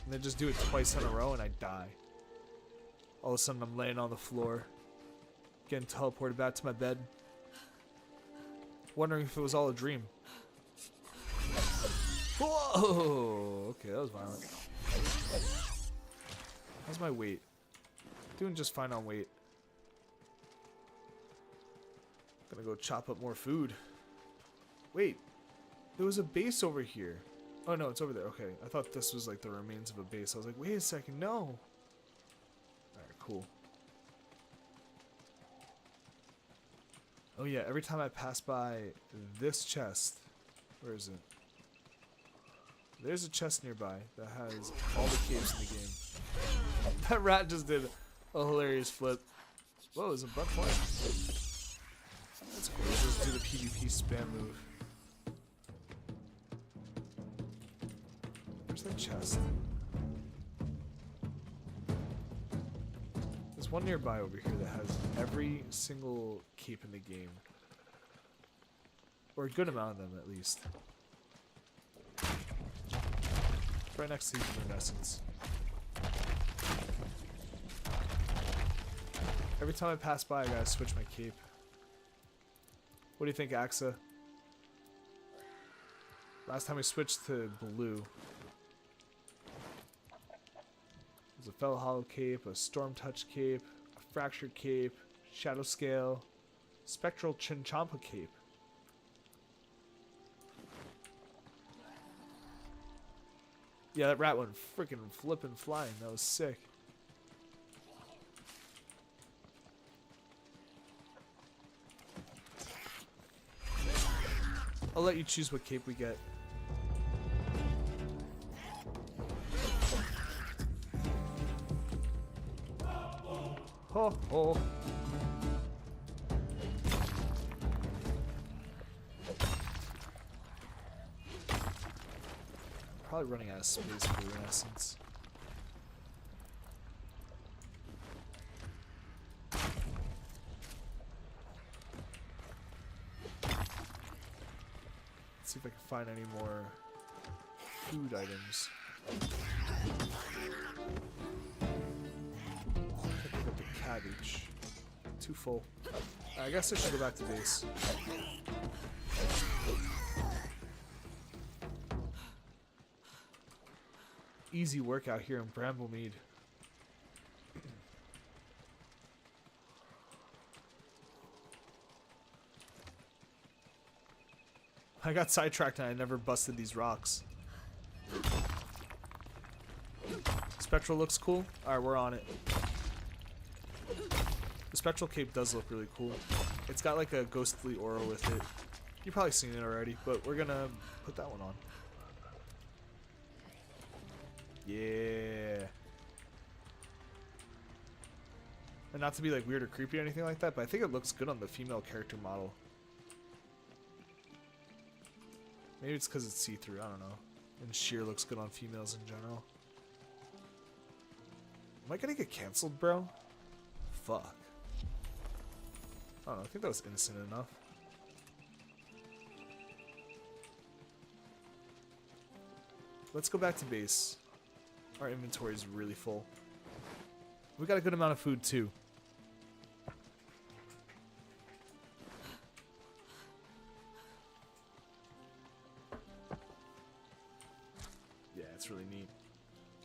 And they just do it twice in a row and I die. All of a sudden I'm laying on the floor, getting teleported back to my bed, wondering if it was all a dream. Whoa! Okay, that was violent. How's my weight? Doing just fine on weight. Gonna go chop up more food. Wait, there was a base over here. Oh no, it's over there. Okay, I thought this was like the remains of a base. I was like, wait a second, no. Alright, cool. Oh yeah, every time I pass by this chest, where is it? There's a chest nearby that has all the caves in the game. That rat just did a hilarious flip. Whoa, there's a butterfly. That's cool. Just do the PvP spam move. Where's that chest? There's one nearby over here that has every single cape in the game. Or a good amount of them, at least. Right next to these luminescence. Every time I pass by, I gotta switch my cape. What do you think, Axa? Last time we switched to blue. a Fellow Hollow Cape, a Storm Touch Cape, a Fractured Cape, Shadow Scale, Spectral Chinchampa Cape. Yeah, that rat went freaking flipping flying. That was sick. I'll let you choose what cape we get. Ho ho. Probably running out of space for Renaissance. Let's see if I can find any more food items. Pick up the cabbage. Too full. I guess I should go back to base. Easy workout here in Bramblemead. I got sidetracked and I never busted these rocks. Spectral looks cool. Alright, we're on it. The Spectral Cape does look really cool. It's got like a ghostly aura with it. You've probably seen it already, but we're gonna put that one on. Yeah. And not to be like weird or creepy or anything like that, but I think it looks good on the female character model. Maybe it's because it's see-through, I don't know. And sheer looks good on females in general. Am I gonna get canceled, bro? Fuck. I don't know, I think that was innocent enough. Let's go back to base. Our inventory is really full. We got a good amount of food too. Yeah, it's really neat.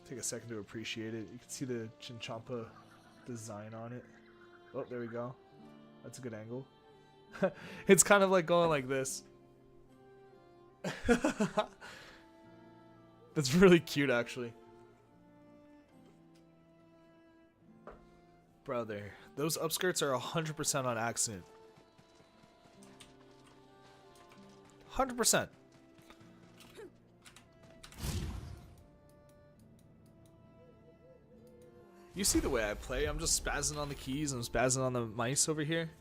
Take a second to appreciate it. You can see the Chinchampa design on it. Oh, there we go. That's a good angle. It's kind of like going like this. That's really cute, actually. Brother, those upskirts are 100% on accident. 100%. You see the way I play? I'm just spazzing on the keys. I'm spazzing on the mice over here.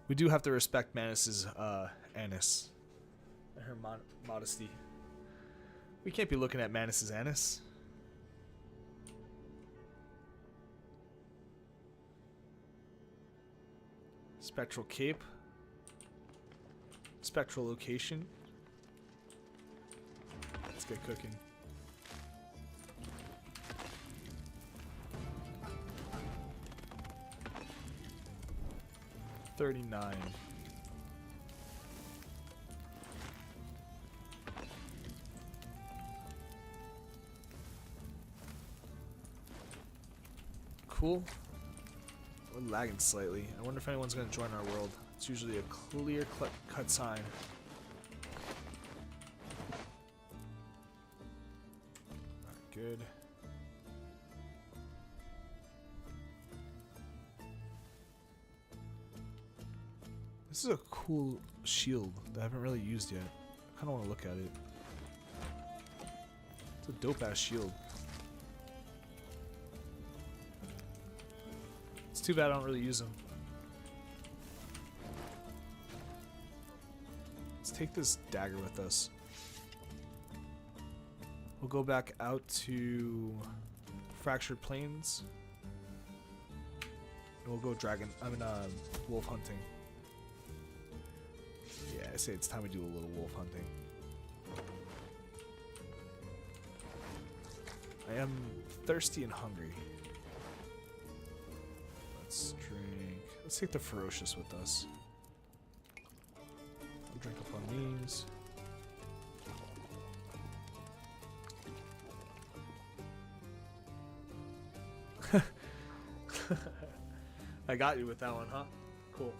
We do have to respect Manus's anus. And her modesty. We can't be looking at Manus's anus. Spectral cape. Spectral location. Let's get cooking. $39. Cool. We're lagging slightly. I wonder if anyone's going to join our world. It's usually a clear cut sign. Alright, good. This is a cool shield that I haven't really used yet. I kind of want to look at it. It's a dope ass shield. It's too bad I don't really use them. Let's take this dagger with us. We'll go back out to Fractured Plains. And we'll go wolf hunting. Yeah, I say it's time we do a little wolf hunting. I am thirsty and hungry. Let's drink. Let's take the ferocious with us. Drink up on these. I got you with that one, huh? Cool.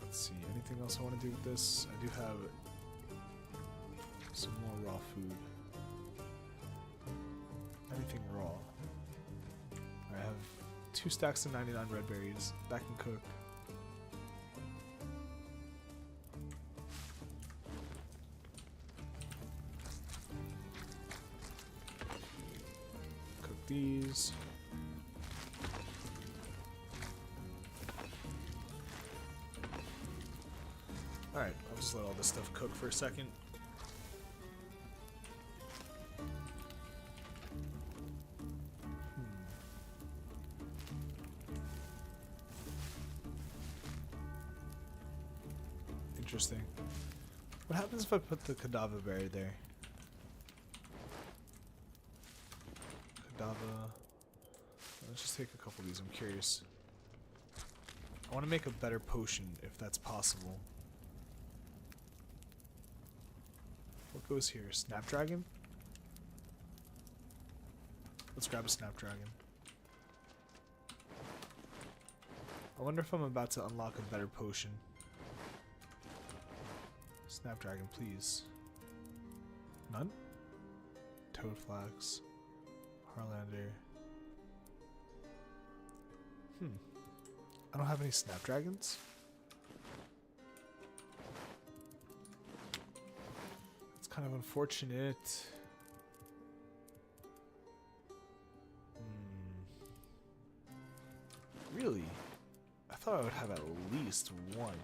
Let's see, anything else I want to do with this? I do have some more raw food. Anything raw. I have 2 stacks of 99 red berries. That can cook. Cook these. Alright, I'll just let all this stuff cook for a second. Interesting. What happens if I put the cadaver berry there? Cadaver. Let's just take a couple of these. I'm curious. I want to make a better potion if that's possible. What goes here? Snapdragon? Let's grab a snapdragon. I wonder if I'm about to unlock a better potion. Snapdragon, please. None? Toadflax. Harlander. I don't have any snapdragons? It's kind of unfortunate. Really? I thought I would have at least one.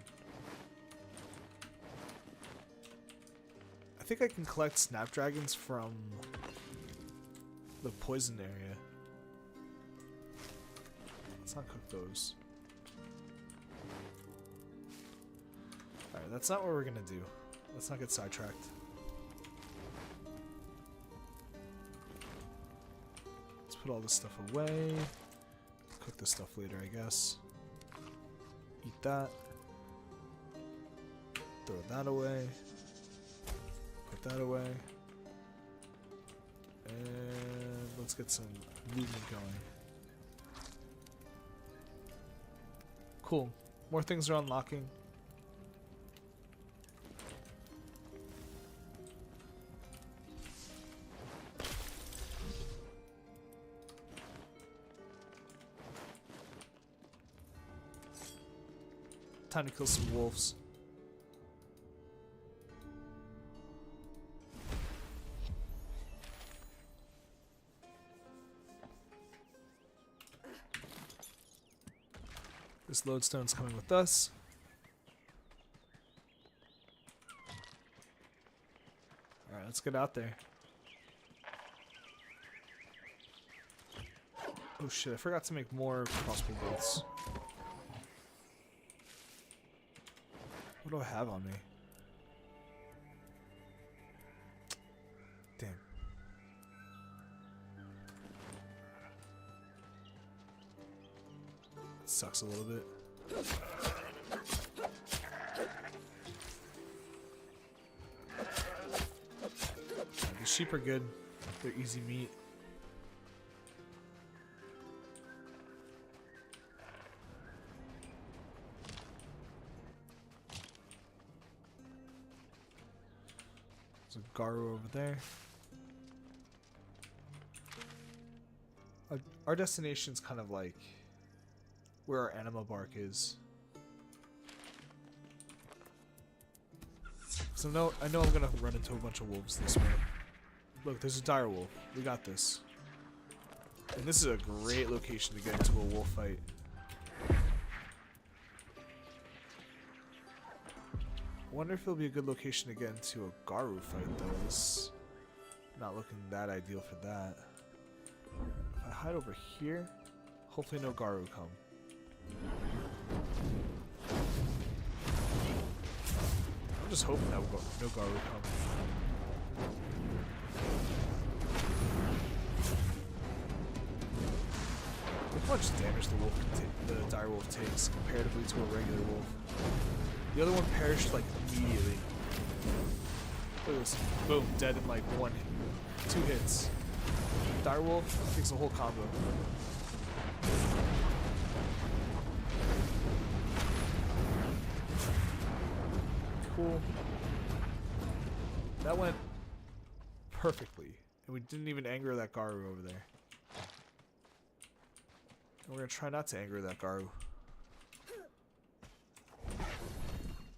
I think I can collect snapdragons from the poison area. Let's not cook those. Alright, that's not what we're gonna do. Let's not get sidetracked. Let's put all this stuff away. Cook this stuff later, I guess. Eat that. Throw that away. Put that away. And let's get some movement going. Cool. More things are unlocking. Time to kill some wolves. This lodestone's coming with us. Alright, let's get out there. Oh shit, I forgot to make more crossbow bolts. What do I have on me? Damn. It sucks a little bit. The sheep are good. They're easy meat. There's a Garu over there. Our destination's kind of like where our anima bark is. So I know I'm gonna run into a bunch of wolves this way. Look, there's a dire wolf. We got this. And this is a great location to get into a wolf fight. I wonder if it'll be a good location to get into a Garu fight though. It's not looking that ideal for that. If I hide over here, hopefully no Garu come. I'm just hoping that no Garu come. much damage the dire wolf takes comparatively to a regular wolf. The other one perished like immediately. Look at this. Boom, dead in like 2 hits. Dire wolf takes a whole combo. Cool. That went perfectly. And we didn't even anger that Garu over there. And we're gonna try not to anger that Garu.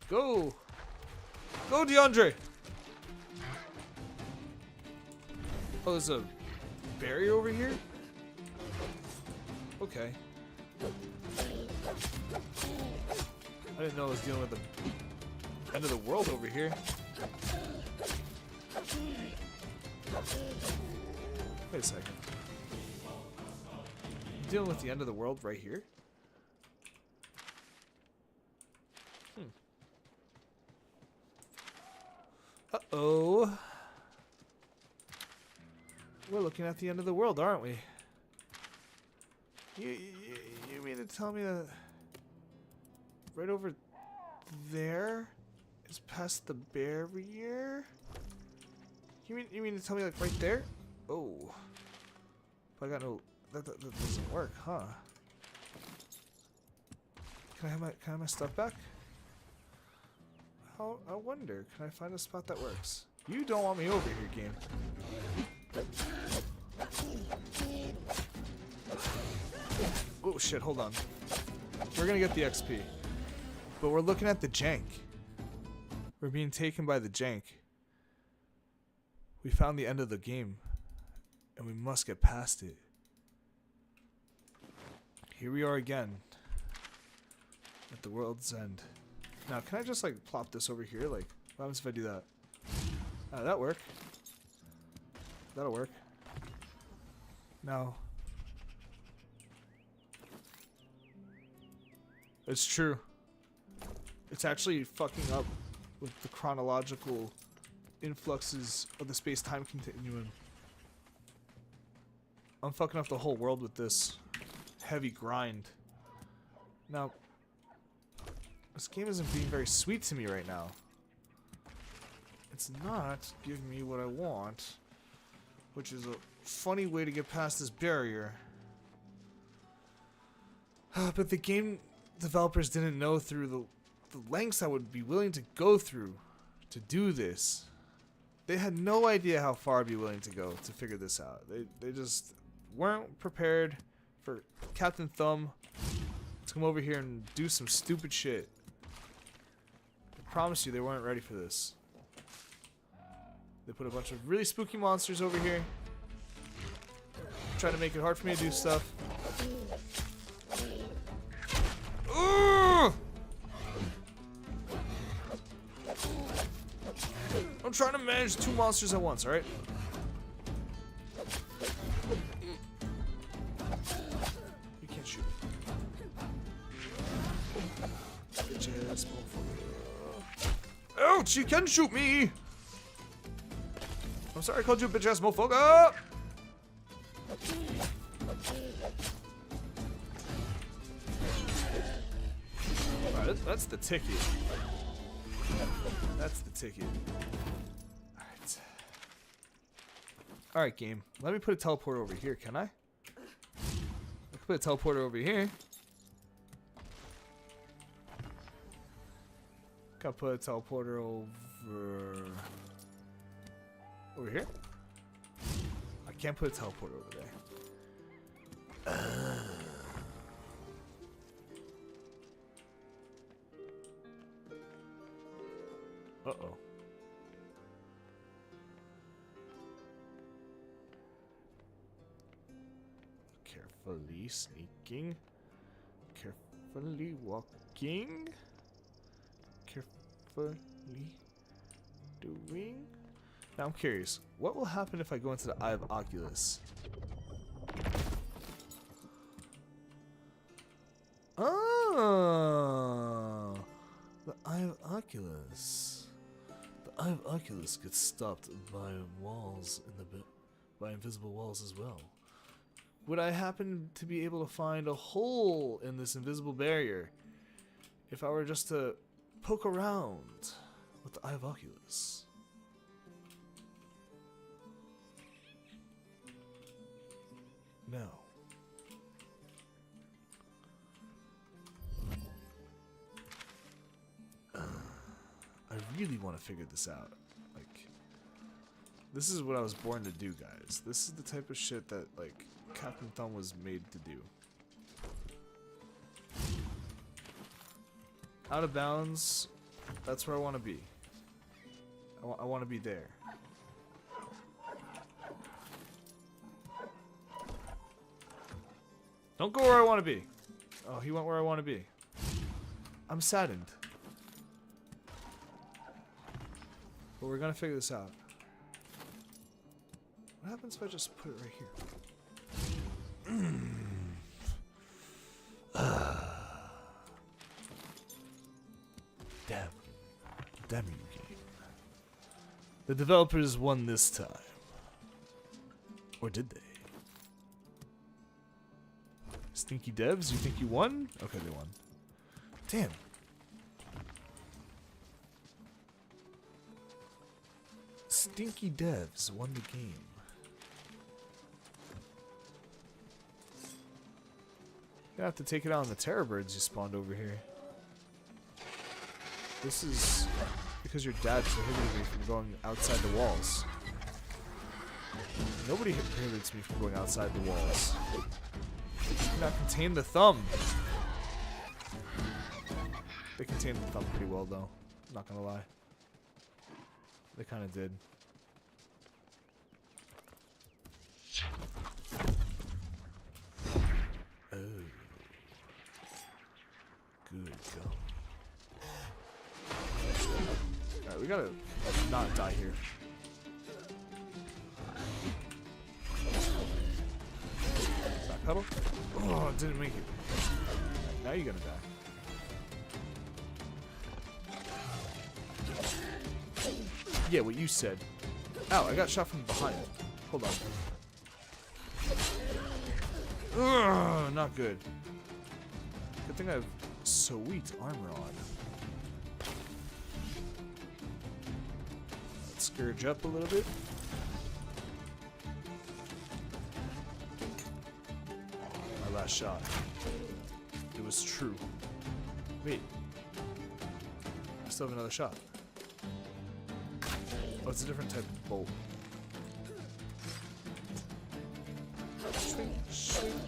Go! Go, DeAndre! Oh, there's a barrier over here? Okay. I didn't know I was dealing with the end of the world over here. Wait a second. I'm dealing with the end of the world right here? Uh-oh. We're looking at the end of the world, aren't we? You mean to tell me that right over there is past the barrier? You mean to tell me like right there? Oh. But I got no. That doesn't work, huh? Can I have my stuff back? I wonder. Can I find a spot that works? You don't want me over here, game. Oh shit! Hold on. We're gonna get the XP, but we're looking at the jank. We're being taken by the jank. We found the end of the game, and we must get past it. Here we are again, at the world's end. Now, can I just like plop this over here? Like, what happens if I do that? That'll work. That'll work. Now, it's true. It's actually fucking up with the chronological influxes of the space-time continuum. I'm fucking up the whole world with this heavy grind. Now, this game isn't being very sweet to me right now. It's not giving me what I want, which is a funny way to get past this barrier. But the game developers didn't know through the lengths I would be willing to go through to do this. They had no idea how far I'd be willing to go to figure this out. They just weren't prepared for Captain Thumb to come over here and do some stupid shit. I promise you they weren't ready for this. They put a bunch of really spooky monsters over here, trying to make it hard for me to do stuff. Ugh! I'm trying to manage 2 monsters at once, alright? You can't shoot me. Bitches, ouch! You can shoot me! I'm sorry I called you a bitch-ass motherfucker! Alright, that's the ticket. That's the ticket. Alright. Alright, game. Let me put a teleporter over here, can I? I can put a teleporter over here. Gotta put a teleporter over... Over here? I can't put a teleporter over there. Uh-oh. Carefully sneaking. Carefully walking. Carefully doing. Now I'm curious, what will happen if I go into the Eye of Oculus? Oh, the Eye of Oculus. The Eye of Oculus gets stopped by walls in the by invisible walls as well. would I happen to be able to find a hole in this invisible barrier if I were just to poke around with the Eye of Oculus? No. I really want to figure this out. Like, this is what I was born to do, guys. This is the type of shit that, like, Captain Thumb was made to do. Out of bounds, that's where I want to be. I want to be there. Don't go where I want to be. Oh, he went where I want to be. I'm saddened. But we're gonna figure this out. What happens if I just put it right here? Damn. Damn you, game. The developers won this time. Or did they? Stinky devs, you think you won? Okay, they won. Damn. Stinky devs won the game. Gonna have to take it out on the terror birds you spawned over here. This is because your dad prohibited me from going outside the walls. Nobody prohibits me from going outside the walls. You cannot contain the thumb. They contained the thumb pretty well, though. Not gonna lie. They kind of did. Oh. Good go. Alright, we gotta not die here. Back pedal. Oh, it didn't make it. Right, now you're gonna die. Yeah, what you said. Ow, I got shot from behind. Hold on. Ugh, not good. Good thing I have sweet armor on. Let's scourge up a little bit. My last shot. It was true. Wait. I still have another shot. Oh, it's a different type of bolt. Swing, swing.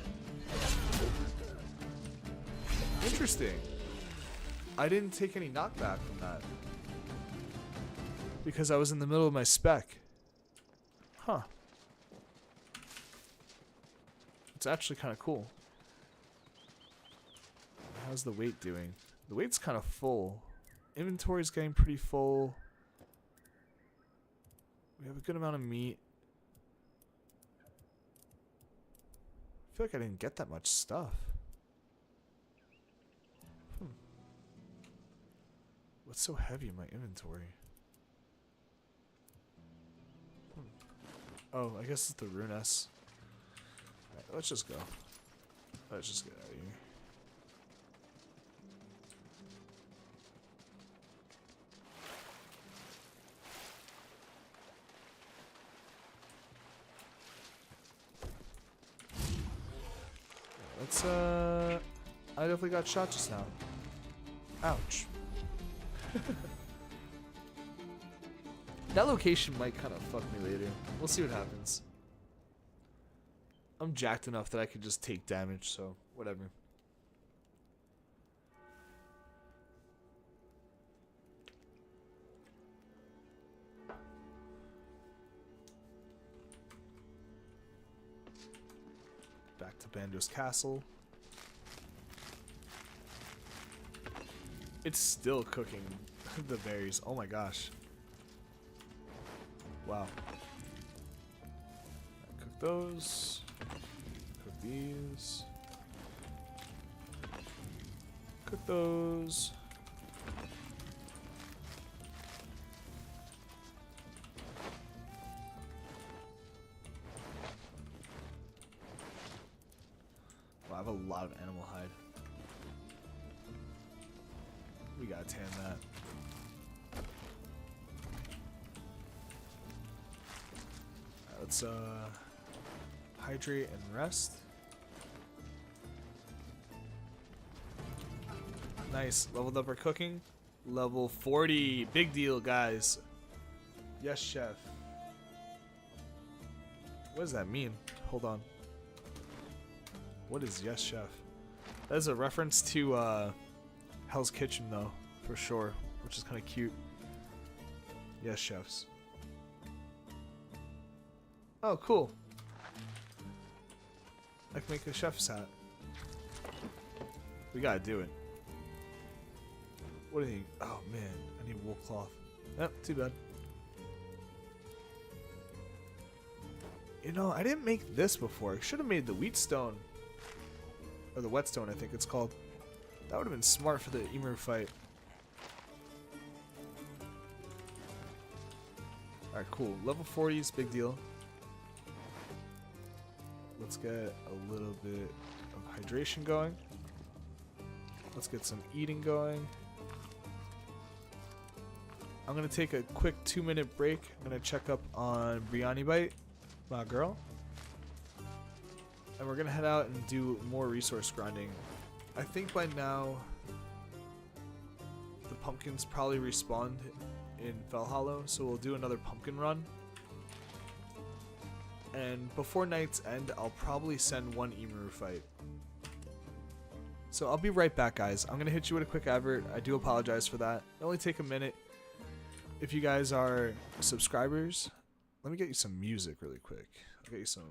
Interesting. I didn't take any knockback from that. Because I was in the middle of my spec. Huh. It's actually kind of cool. How's the weight doing? The weight's kind of full. Inventory's getting pretty full. We have a good amount of meat. I feel like I didn't get that much stuff. What's so heavy in my inventory? Oh, I guess it's the rune S. Alright, let's just go. Let's just get out of here. Let's, I definitely got shot just now. Ouch. That location might kind of fuck me later. We'll see what happens. I'm jacked enough that I could just take damage, so whatever. Back to Bandos Castle. It's still cooking the berries. Oh my gosh. Wow. Cook those. Cook these. Cook those. lot of animal hide. We gotta tan that. Alright, let's hydrate and rest. Nice. Leveled up our cooking. Level 40. Big deal, guys. Yes, chef. What does that mean? Hold on. What is yes, chef? That is a reference to Hell's Kitchen, though, for sure, which is kind of cute. Yes, chefs. Oh, cool. I can make a chef's hat. We gotta do it. What do you think? Oh, man. I need wool cloth. Yep, too bad. You know, I didn't make this before. I should have made the wheat stone. Or the whetstone, I think it's called. That would have been smart for the Imaru fight. Alright, cool. Level 40 is big deal. Let's get a little bit of hydration going. Let's get some eating going. I'm going to take a quick 2-minute break. I'm going to check up on Biryani Bite, my girl. And we're going to head out and do more resource grinding. I think by now the pumpkins probably respawned in Fell Hollow, so we'll do another pumpkin run. And before night's end, I'll probably send one Imaru fight. So I'll be right back, guys. I'm going to hit you with a quick advert. I do apologize for that. It'll only take a minute. If you guys are subscribers, let me get you some music really quick. I'll get you some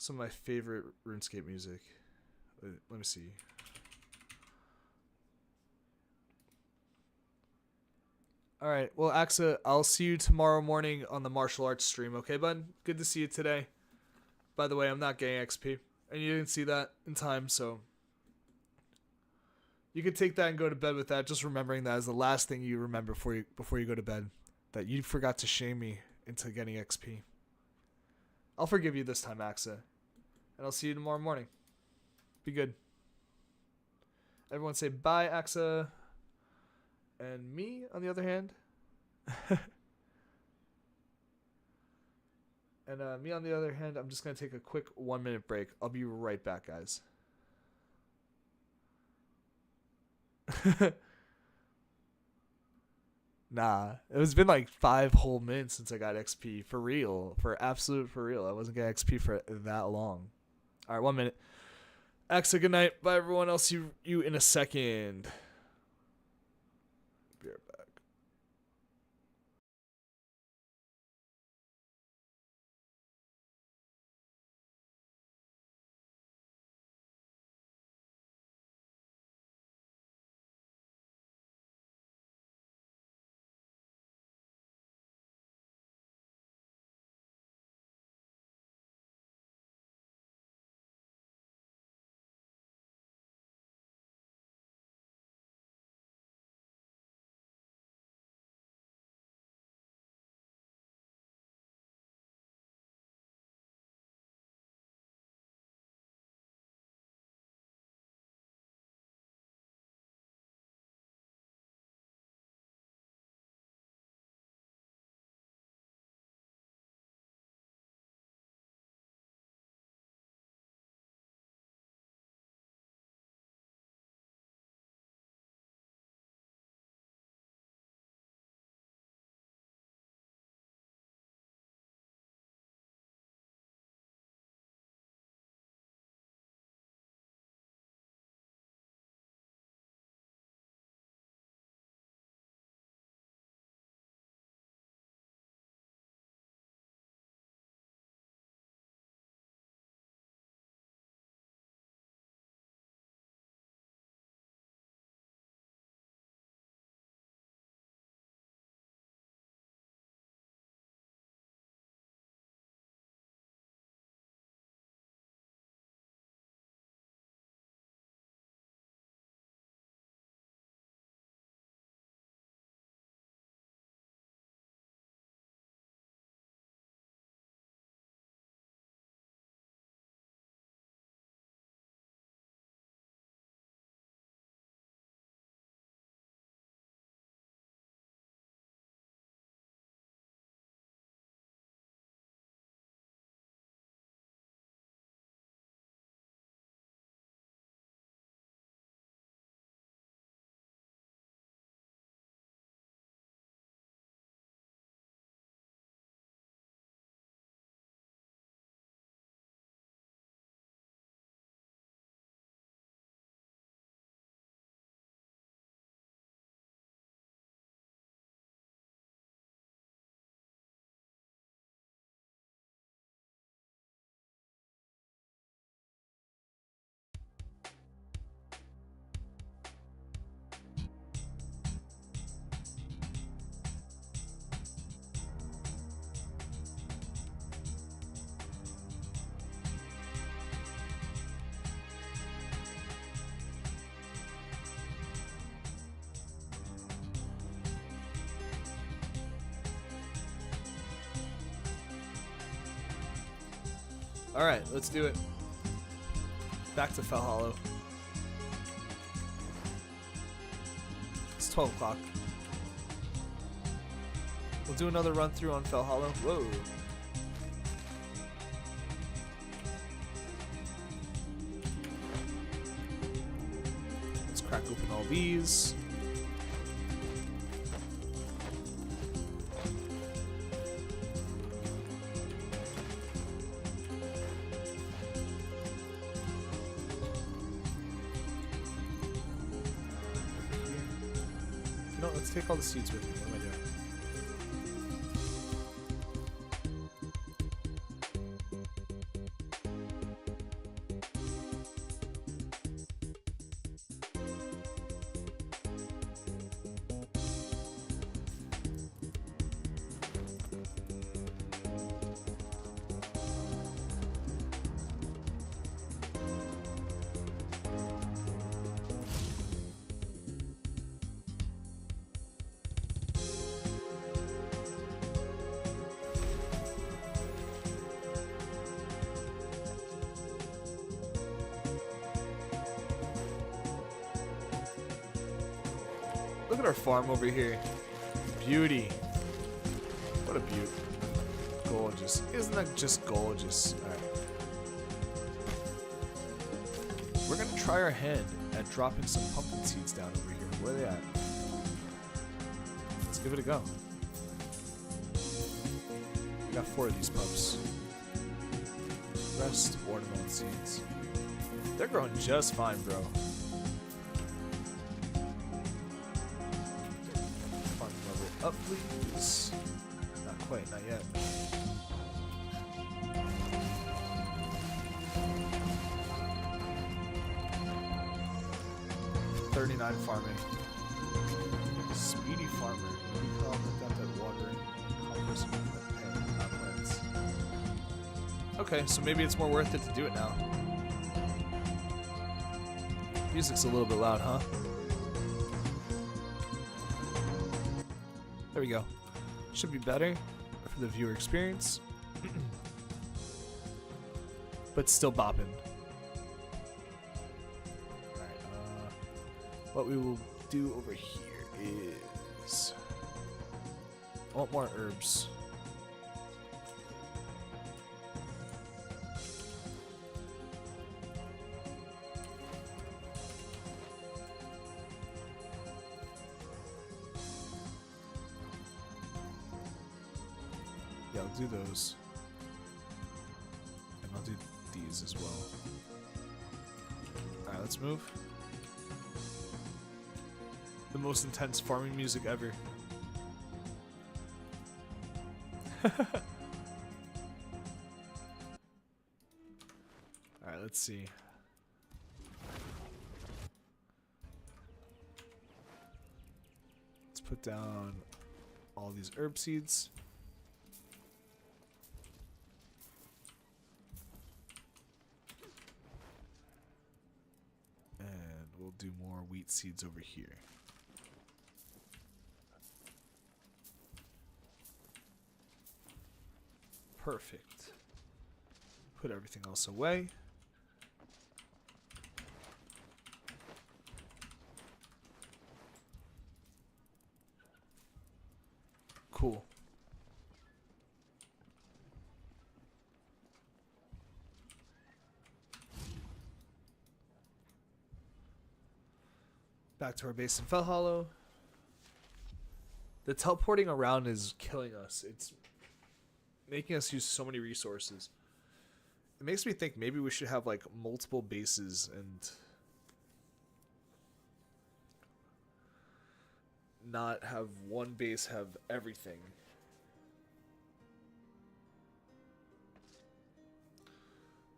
of my favorite RuneScape music. Let me see. Alright, well, Axa, I'll see you tomorrow morning on the martial arts stream, okay, bud? Good to see you today. By the way, I'm not getting XP, and you didn't see that in time, so you can take that and go to bed with that, just remembering that as the last thing you remember before you go to bed, that you forgot to shame me into getting XP. I'll forgive you this time, Axa, and I'll see you tomorrow morning. Be good. Everyone say bye, Axa. And me, on the other hand, I'm just going to take a quick 1-minute break. I'll be right back, guys. Nah, it's been like 5 whole minutes since I got XP. For real. For real. I wasn't getting XP for that long. Alright, 1 minute. Axa, good night. Bye, everyone. I'll see you in a second. Be right back. Alright, let's do it. Back to Fell Hollow. It's 12 o'clock. We'll do another run through on Fell Hollow. Whoa. Let's crack open all these. No, let's take all the seeds with me. What am I doing? Look at our farm over here. Beauty. What a beaut. Gorgeous. Isn't that just gorgeous? Alright. We're gonna try our hand at dropping some pumpkin seeds down over here. Where are they at? Let's give it a go. We got 4 of these pups. Rest watermelon seeds. They're growing just fine, bro. Up, please. Not quite, not yet. $39 farming. Speedy farmer. We call got that watering. Plants. Okay, so maybe it's more worth it to do it now. Music's a little bit loud, huh? There we go. Should be better for the viewer experience. But still bopping. Alright, what we will do over here is... I want more herbs. Yeah, I'll do those. And I'll do these as well. Alright, let's move. The most intense farming music ever. Alright, let's see. Let's put down all these herb seeds. We'll do more wheat seeds over here. Perfect. Put everything else away. Cool. Back to our base in Fell Hollow. The teleporting around is killing us. It's making us use so many resources. It makes me think maybe we should have like multiple bases and not have one base have everything.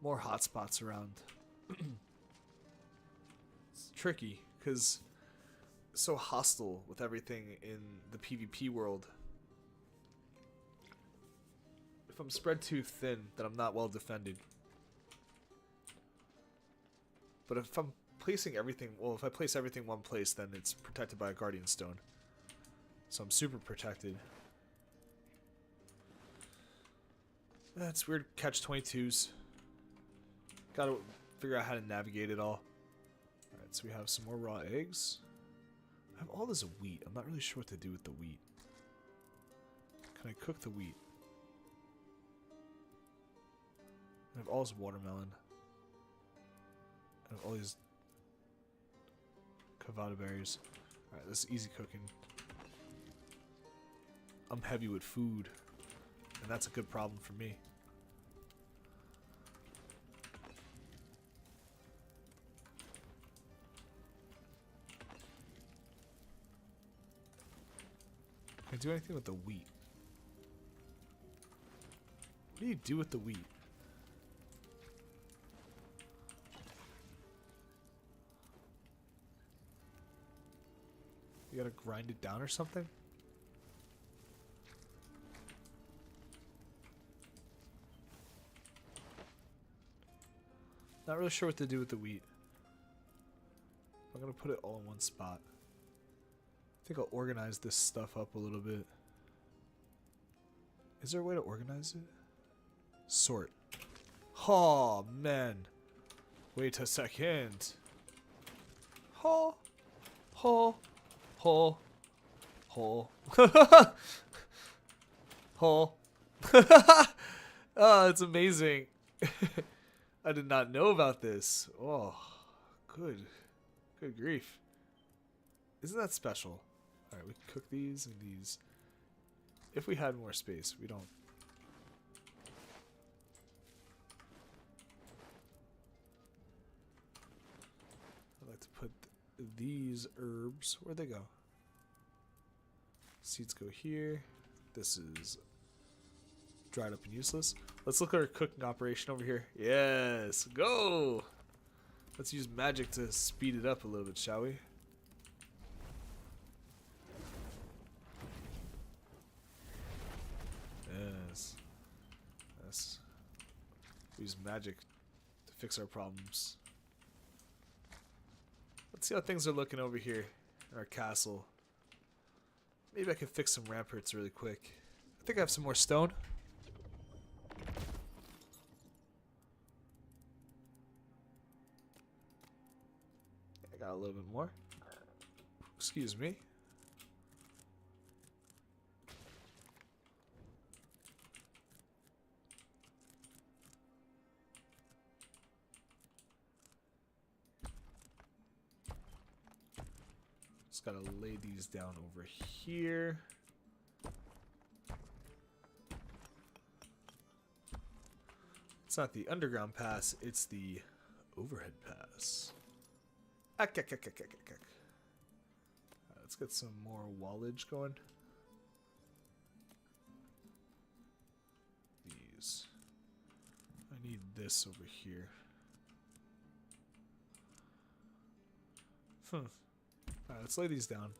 More hotspots around. It's tricky because it's so hostile with everything in the PvP world. If I'm spread too thin, then I'm not well defended. But if I'm placing everything, well, if I place everything one place, then it's protected by a Guardian Stone. So I'm super protected. That's weird catch-22s. Gotta figure out how to navigate it all. Alright, so we have some more raw eggs. I have all this wheat. I'm not really sure what to do with the wheat. Can I cook the wheat? I have all this watermelon. I have all these cavada berries. Alright, this is easy cooking. I'm heavy with food, and that's a good problem for me. Can I do anything with the wheat? What do you do with the wheat? You gotta grind it down or something? Not really sure what to do with the wheat. I'm gonna put it all in one spot. I think I'll organize this stuff up a little bit. Is there a way to organize it? Sort. Oh, man. Wait a second. Ho. Ho. Ho. Ho. Ho. Oh, it's amazing. I did not know about this. Oh, good. Good grief. Isn't that special? Alright, we can cook these and these. If we had more space, we don't. I'd like to put these herbs. Where'd they go? Seeds go here. This is dried up and useless. Let's look at our cooking operation over here. Yes, go! Let's use magic to speed it up a little bit, shall we? Yes. Yes. We use magic to fix our problems. Let's see how things are looking over here in our castle. Maybe I can fix some ramparts really quick. I think I have some more stone. I got a little bit more. Excuse me. Just gotta lay these down over here. It's not the underground pass, it's the overhead pass. Let's get some more wallage going. These. I need this over here. Alright, let's lay these down.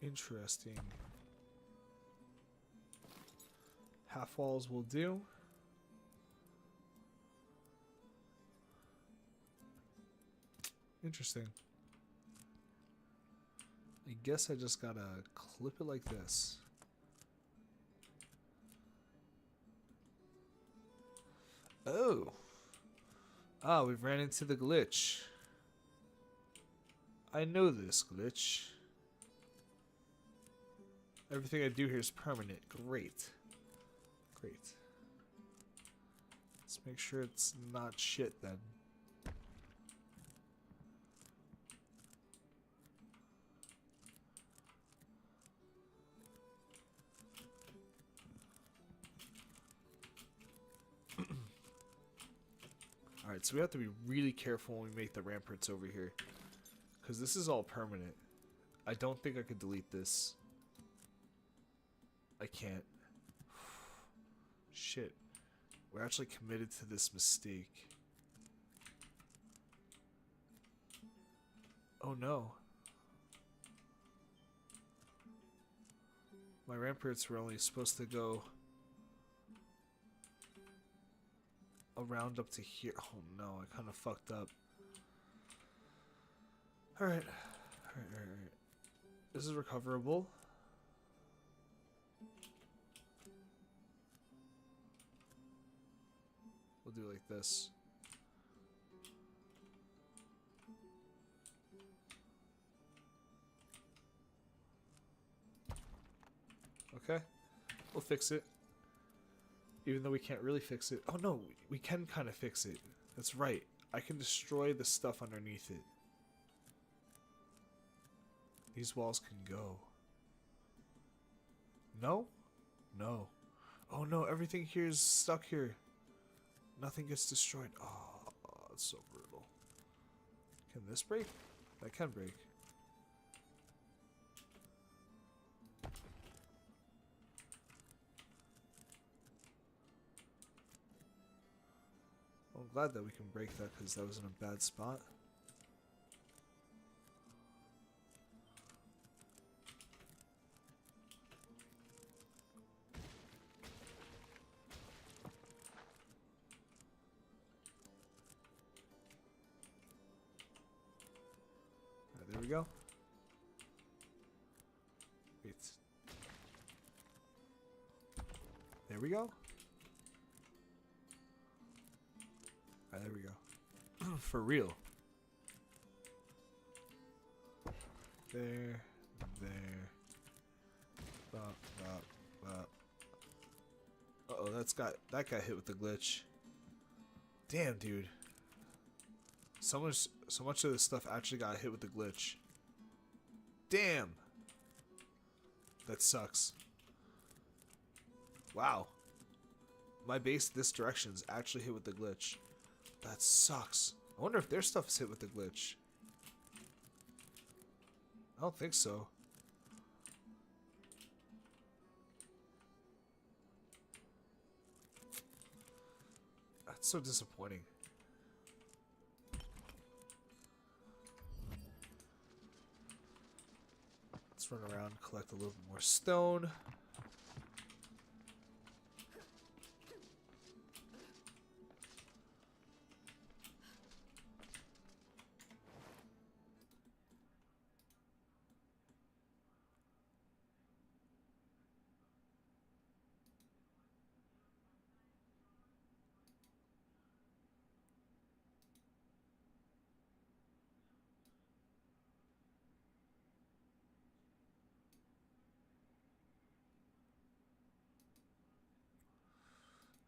Interesting. Half walls will do. Interesting. I guess I just gotta clip it like this. Oh. Ah, we've ran into the glitch. I know this glitch. Everything I do here is permanent. Great. Great. Let's make sure it's not shit then. Alright, so we have to be really careful when we make the ramparts over here. Because this is all permanent. I don't think I could delete this. I can't. Shit. We're actually committed to this mistake. Oh no. My ramparts were only supposed to go around up to here. Oh no, I kind of fucked up. Alright. Alright. This is recoverable. We'll do it like this. Okay, we'll fix it. Even though we can't really fix it. Oh no, we can kind of fix it. That's right. I can destroy the stuff underneath it. These walls can go. No? No. Oh no, everything here is stuck here. Nothing gets destroyed. Oh, it's so brutal. Can this break? That can break. I'm glad that we can break that because that was in a bad spot. Alright, there we go. Wait. There we go. Alright, there we go. For real. There. There. Bop, bop, bop. Uh-oh, that got hit with the glitch. Damn, dude. So much of this stuff actually got hit with the glitch. Damn. That sucks. Wow. My base this direction's actually hit with the glitch. That sucks. I wonder if their stuff is hit with the glitch. I don't think so. That's so disappointing. Let's run around and collect a little bit more stone.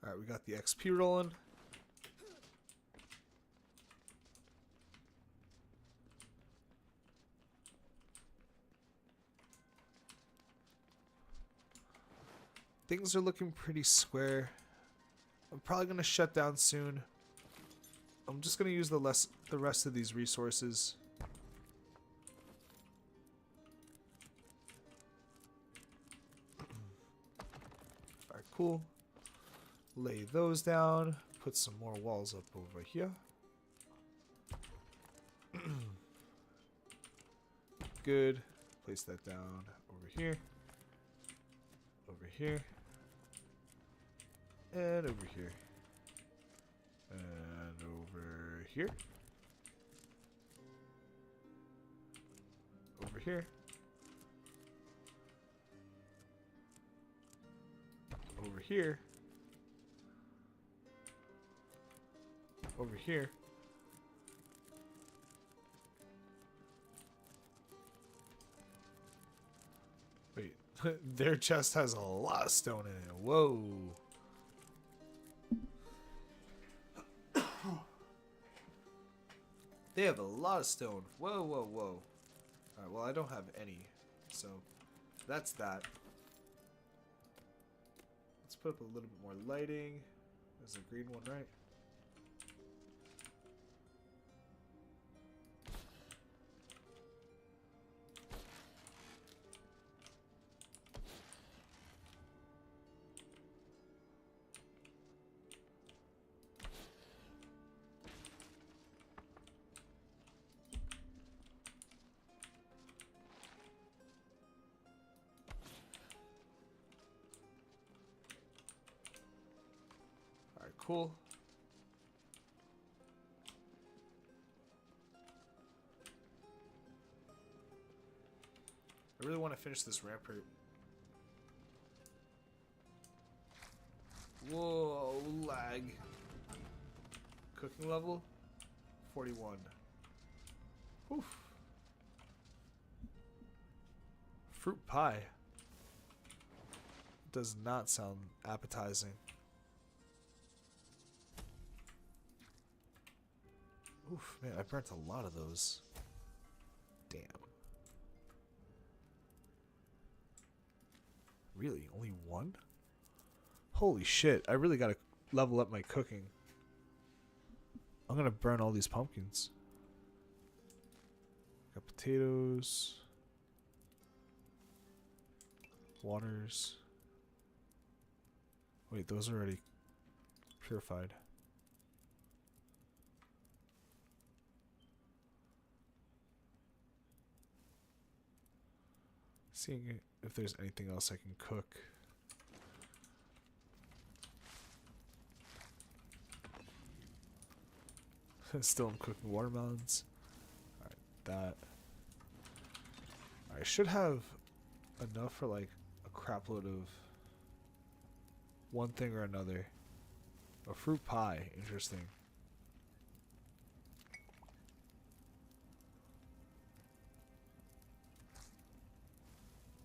Alright, we got the XP rolling. Things are looking pretty square. I'm probably going to shut down soon. I'm just going to use the rest of these resources. Alright, cool. Lay those down. Put some more walls up over here. Good. Place that down over here. Over here. And over here. And over here. Over here. Over here. Over here. Wait, their chest has a lot of stone in it. Whoa. They have a lot of stone. Whoa, whoa, whoa. Alright, well, I don't have any. So, that's that. Let's put up a little bit more lighting. There's a green one, right? Alright, cool. I really want to finish this rampart. Whoa, lag. cooking level? 41. Oof. Fruit pie. Does not sound appetizing. Oof, man, I burnt a lot of those. Damn. Really? Only one? Holy shit, I really gotta level up my cooking. I'm gonna burn all these pumpkins. Got potatoes. Waters. Wait, those are already purified. Seeing if there's anything else I can cook. Still I'm cooking watermelons. Alright, that. I should have enough for like a crap load of one thing or another. A fruit pie, interesting.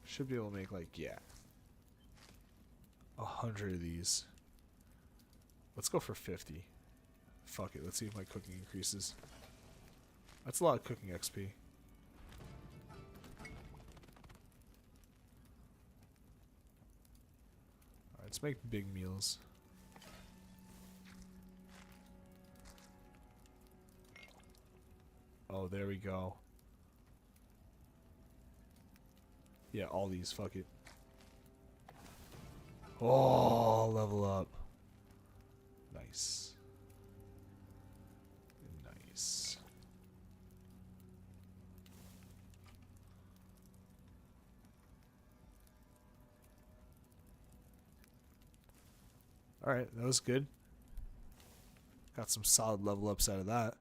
Should be able to make like, yeah, 100 of these. Let's go for 50. Fuck it, let's see if my cooking increases. That's a lot of cooking XP. Alright, let's make big meals. Oh, there we go. Yeah, all these, fuck it. Oh, level up. Nice. Nice. Alright, that was good. Got some solid level ups out of that.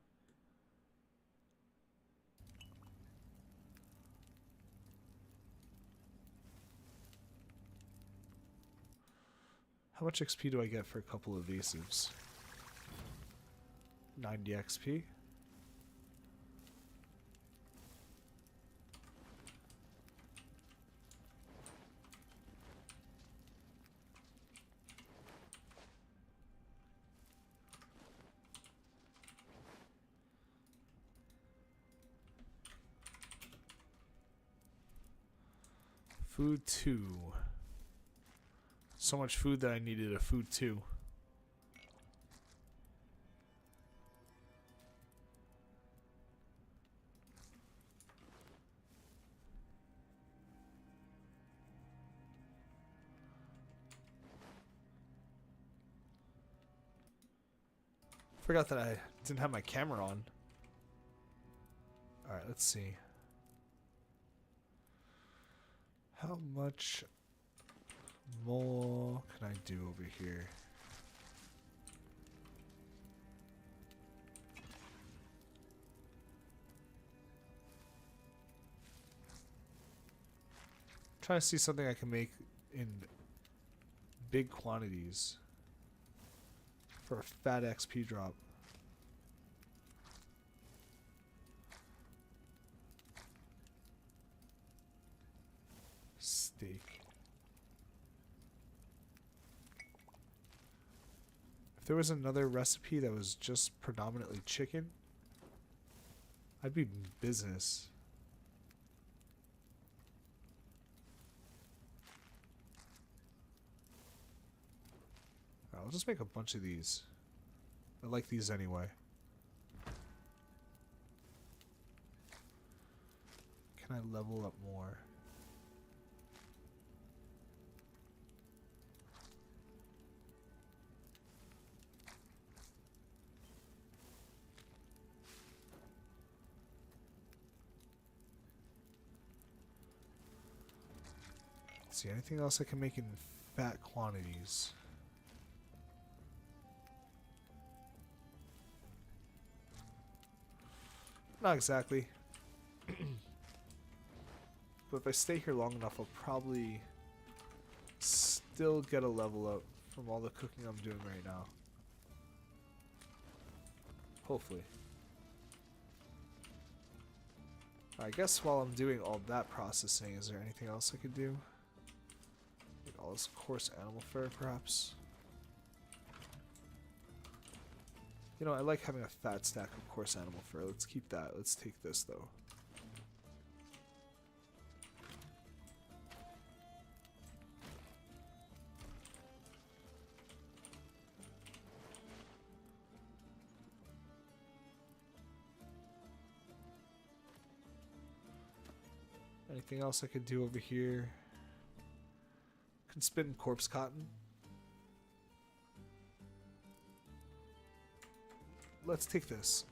How much XP do I get for a couple of evasives? 90 XP. Food 2. So much food that I needed a food 2. Forgot that I didn't have my camera on. Alright, let's see. How much more can I do over here? Trying to see something I can make in big quantities for a fat XP drop. Steak. If there was another recipe that was just predominantly chicken, I'd be in business. I'll just make a bunch of these. I like these anyway. Can I level up more? Let's see, anything else I can make in fat quantities? Not exactly. But if I stay here long enough, I'll probably still get a level up from all the cooking I'm doing right now. Hopefully. I guess while I'm doing all that processing, is there anything else I could do? Like all this coarse animal fur, perhaps? You know, I like having a fat stack of coarse animal fur. Let's keep that. Let's take this, though. Anything else I could do over here? Can spin corpse cotton. Let's take this.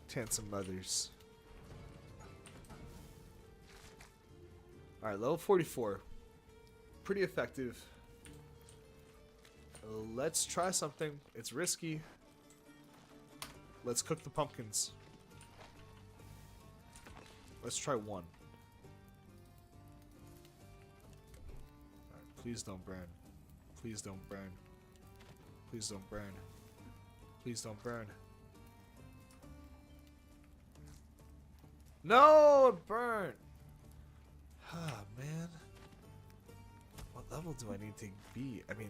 Tan some mothers. Alright, level 44. Pretty effective. Let's try something. It's risky. Let's cook the pumpkins. Let's try one. Alright, please don't burn. Please don't burn. Please don't burn. Please don't burn. No, it burned. Ah, man. What level do I need to be? I mean,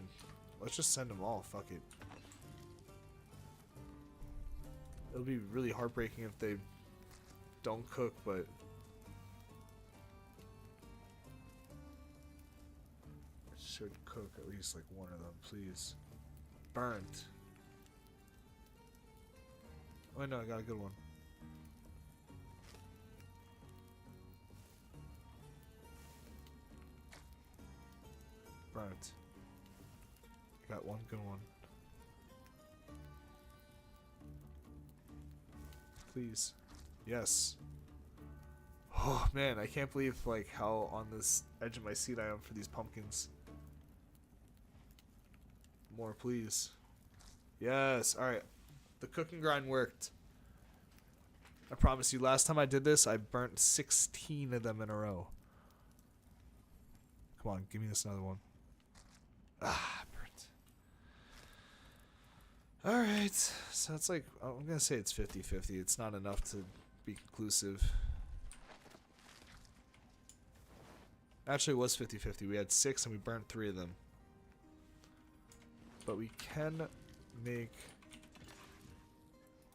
let's just send them all. Fuck it. It'll be really heartbreaking if they don't cook, but it should cook at least like one of them, please. Burnt. Oh no, I got a good one. Burnt. I got one good one. Please. Yes. Oh man, I can't believe like how on this edge of my seat I am for these pumpkins. More, please. Yes. Alright. The cooking grind worked. I promise you, last time I did this, I burnt 16 of them in a row. Come on, give me this another one. Ah, burnt. Alright, so it's like, I'm gonna say it's 50-50. It's not enough to be conclusive. Actually, it was 50-50. We had 6 and we burnt 3 of them. But we can make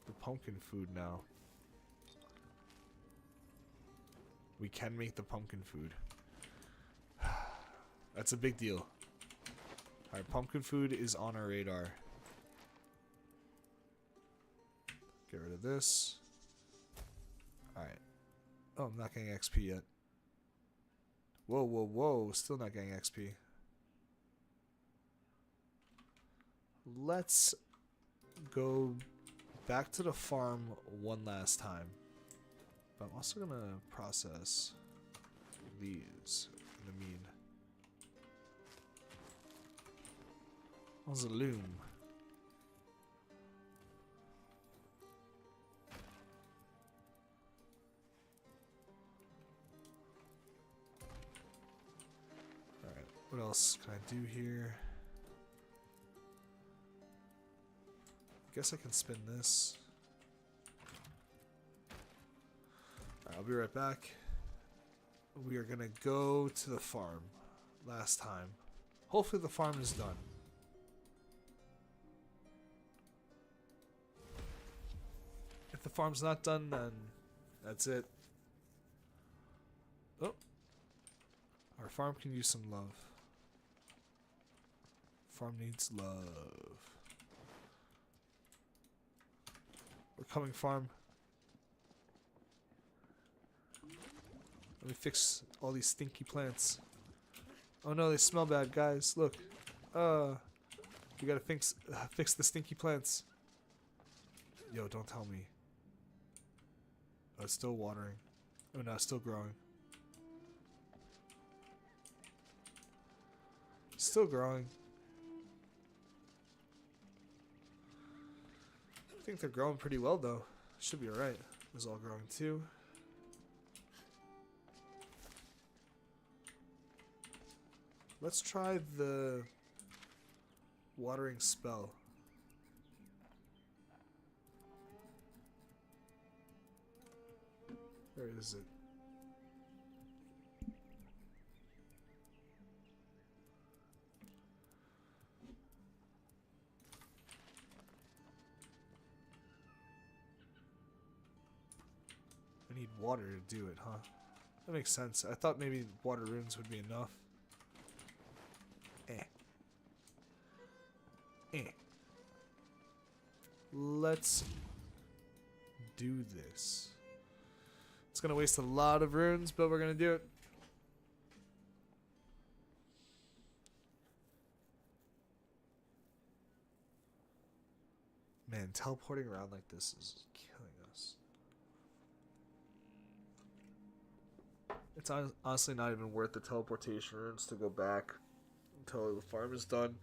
the pumpkin food now. We can make the pumpkin food. That's a big deal. Alright, pumpkin food is on our radar. Get rid of this. Alright. Oh, I'm not getting XP yet. Whoa, whoa, whoa. Still not getting XP. Let's go back to the farm one last time. But I'm also gonna process these in the mean. How's a loom? Alright, what else can I do here? Guess I can spin this. Alright, I'll be right back. We are gonna go to the farm. Last time. Hopefully the farm is done. If the farm's not done, then that's it. Oh. Our farm can use some love. Farm needs love. We're coming, farm. Let me fix all these stinky plants. Oh no, they smell bad, guys. Look. We gotta fix the stinky plants. Yo, don't tell me. Oh, it's still watering. Oh no, it's still growing. Still growing. I think they're growing pretty well though. Should be alright. This is all growing too. Let's try the Watering spell. Where is it? I need water to do it, huh? That makes sense. I thought maybe water runes would be enough. Let's do this. It's gonna waste a lot of runes, but we're gonna do it. Man, teleporting around like this is killing us. It's honestly not even worth the teleportation runes to go back until the farm is done.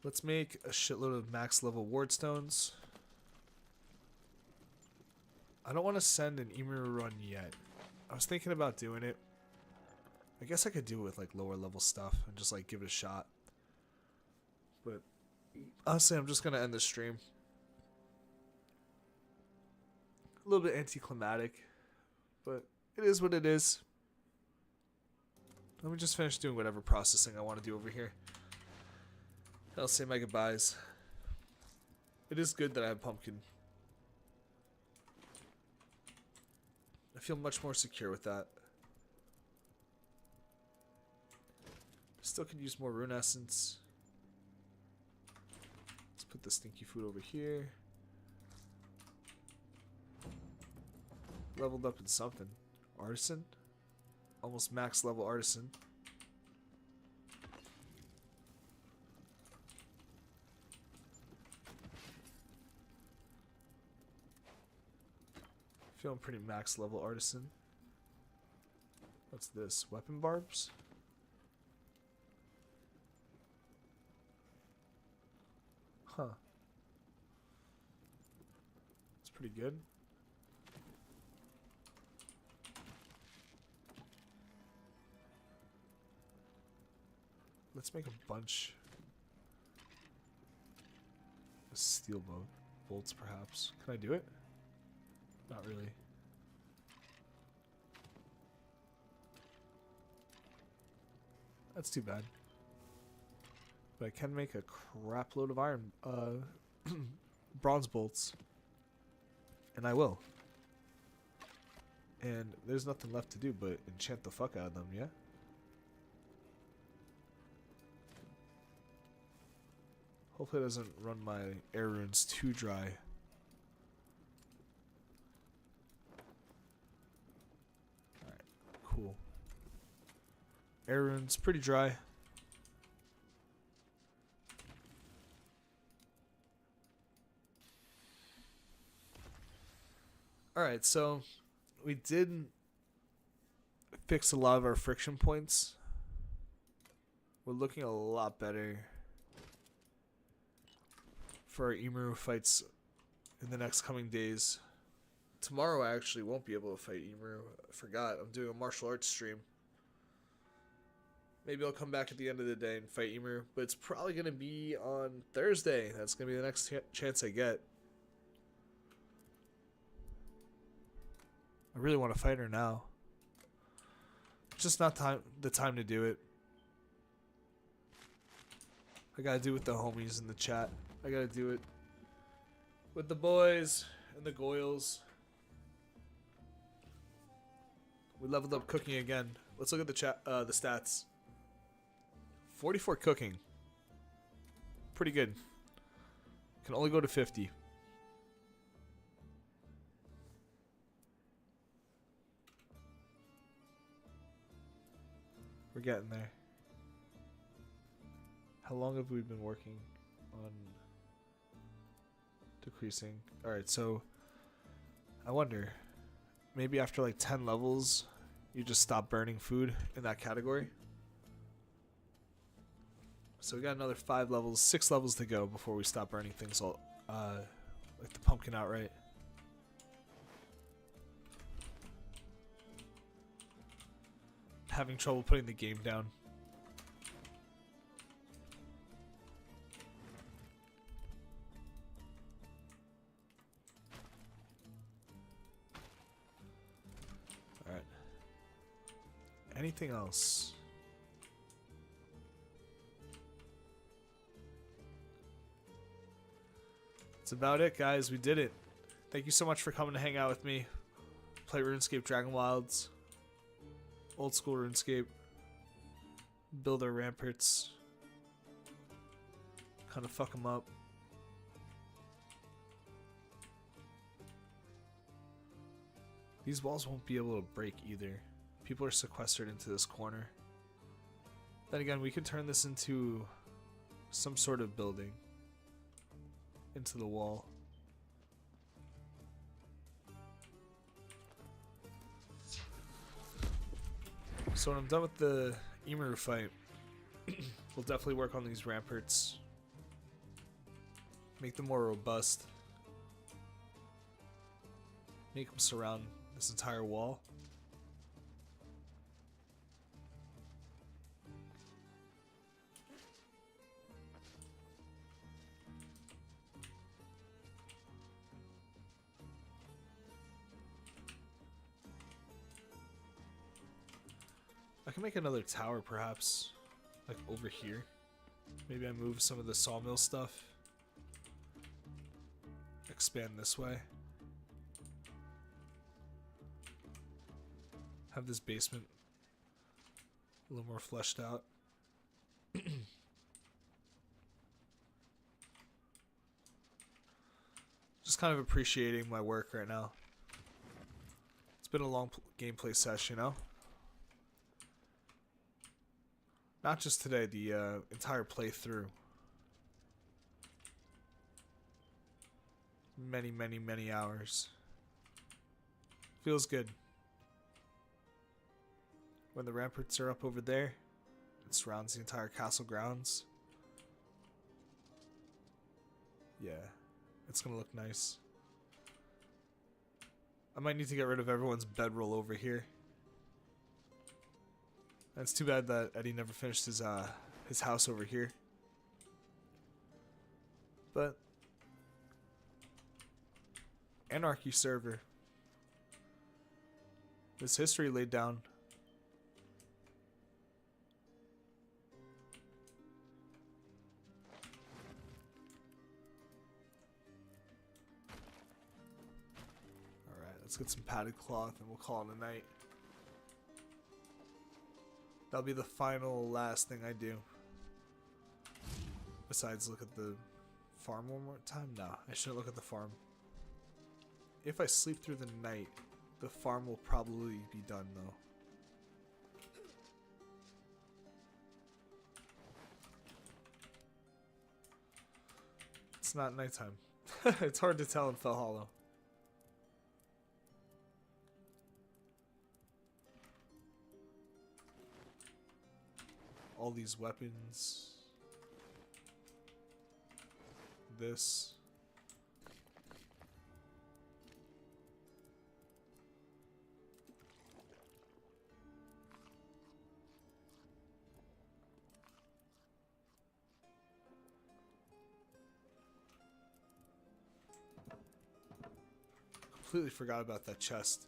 Let's make a shitload of max level ward stones. I don't want to send an Imaru run yet. I was thinking about doing it. I guess I could do it with like lower level stuff and just like give it a shot. But honestly, I'm just gonna end the stream. A little bit anticlimactic, but it is what it is. Let me just finish doing whatever processing I want to do over here. I'll say my goodbyes. It is good that I have pumpkin. I feel much more secure with that. Still could use more rune essence. Let's put the stinky food over here. Leveled up in something. Artisan? Almost max level artisan. Feeling pretty max level artisan. What's this? Weapon barbs? Huh. It's pretty good. Let's make a bunch of steel bolts, perhaps. Can I do it? Not really. That's too bad. But I can make a crap load of iron, bronze bolts. And I will. And there's nothing left to do but enchant the fuck out of them, yeah? Hopefully it doesn't run my air runes too dry. Alright, cool. Air runes pretty dry. Alright, so we did fix a lot of our friction points. We're looking a lot better for our Imaru fights in the next coming days. Tomorrow I actually won't be able to fight Imaru. I forgot, I'm doing a martial arts stream. Maybe I'll come back at the end of the day and fight Imaru, but it's probably going to be on Thursday. That's going to be the next chance I get. I really want to fight her now. It's just not the time to do it. I gotta do it with the homies in the chat. I gotta do it with the boys and the goyles. We leveled up cooking again. Let's look at the stats. 44 cooking. Pretty good. Can only go to 50. We're getting there. How long have we been working on decreasing? Alright, so I wonder, maybe after like 10 levels, you just stop burning food in that category. So we got another 5 levels, 6 levels to go before we stop burning things all, like the pumpkin outright. Having trouble putting the game down. Alright. Anything else? That's about it, guys. We did it. Thank you so much for coming to hang out with me. Play RuneScape Dragon Wilds. Old school RuneScape. Build our ramparts. Kind of fuck them up. These walls won't be able to break either. People are sequestered into this corner. Then again, we could turn this into some sort of building. Into the wall. So when I'm done with the Imaru fight, we'll definitely work on these ramparts. Make them more robust. Make them surround this entire wall. I can make another tower perhaps, like over here. Maybe I move some of the sawmill stuff. Expand this way. Have this basement a little more fleshed out. Just kind of appreciating my work right now. It's been a long gameplay session, you know? Not just today, the entire playthrough. Many, many, many hours. Feels good. When the ramparts are up over there, it surrounds the entire castle grounds. Yeah, it's gonna look nice. I might need to get rid of everyone's bedroll over here. It's too bad that Eddie never finished his house over here. But Anarchy server. There's history laid down. Alright, let's get some padded cloth and we'll call it a night. That'll be the final last thing I do. Besides look at the farm one more time? No, I shouldn't look at the farm. If I sleep through the night, the farm will probably be done though. It's not nighttime. It's hard to tell in Fell Hollow. All these weapons. This. Completely forgot about that chest.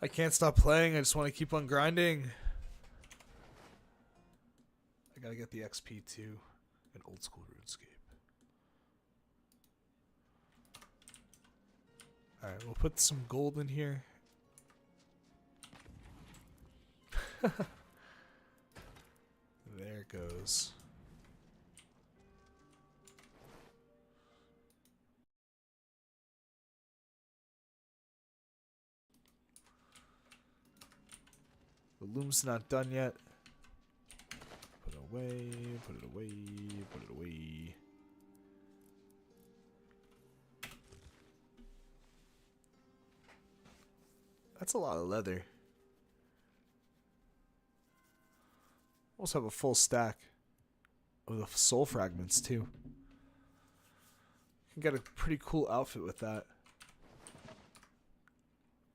I can't stop playing. I just want to keep on grinding. I gotta get the XP too. An old school RuneScape. Alright, we'll put some gold in here. There it goes. The loom's not done yet. Put it away, put it away, put it away. That's a lot of leather. Also have a full stack of the soul fragments too. Can get a pretty cool outfit with that.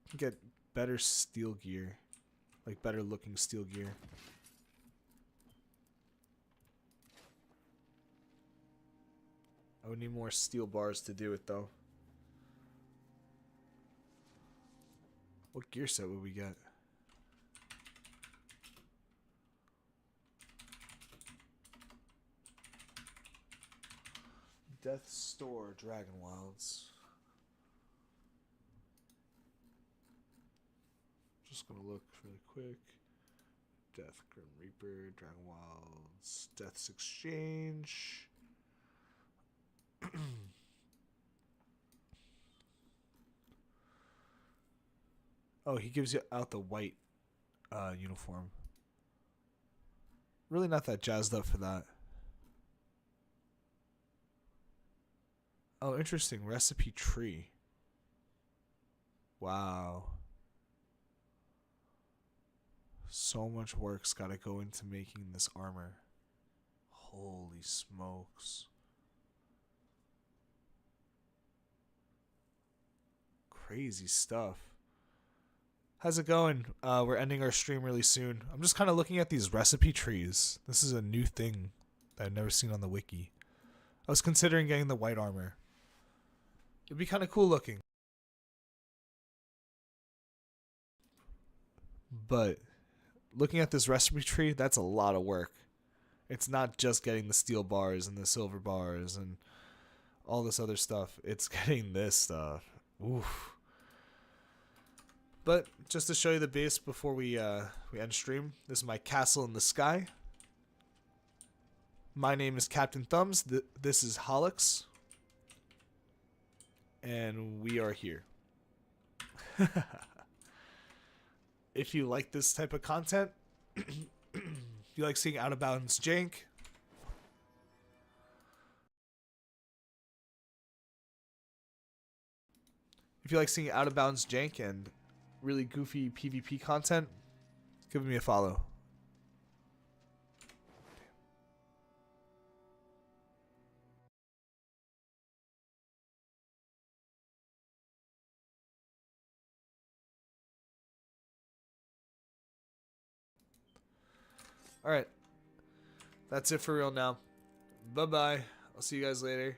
Can get better steel gear, like better looking steel gear. I would need more steel bars to do it though. What gear set would we get? Death Store Dragon Wilds. Just gonna look really quick. Death Grim Reaper, Dragon Wilds, Death's Exchange. Oh, he gives you out the white uniform. Really not that jazzed up for that. Oh, interesting. Recipe tree. Wow. So much work's gotta go into making this armor. Holy smokes. Crazy stuff. How's it going? We're ending our stream really soon. I'm just kind of looking at these recipe trees. This is a new thing that I've never seen on the wiki. I was considering getting the white armor. It'd be kind of cool looking. But looking at this recipe tree, that's a lot of work. It's not just getting the steel bars and the silver bars and all this other stuff. It's getting this stuff. Oof. But just to show you the base before we end stream, this is my castle in the sky. My name is Captain Thumbs. This is Holix. And we are here. If you like this type of content, if you like seeing out of bounds jank, if you like seeing out of bounds jank and really goofy PvP content, give me a follow. Alright. That's it for real now. Bye-bye. I'll see you guys later.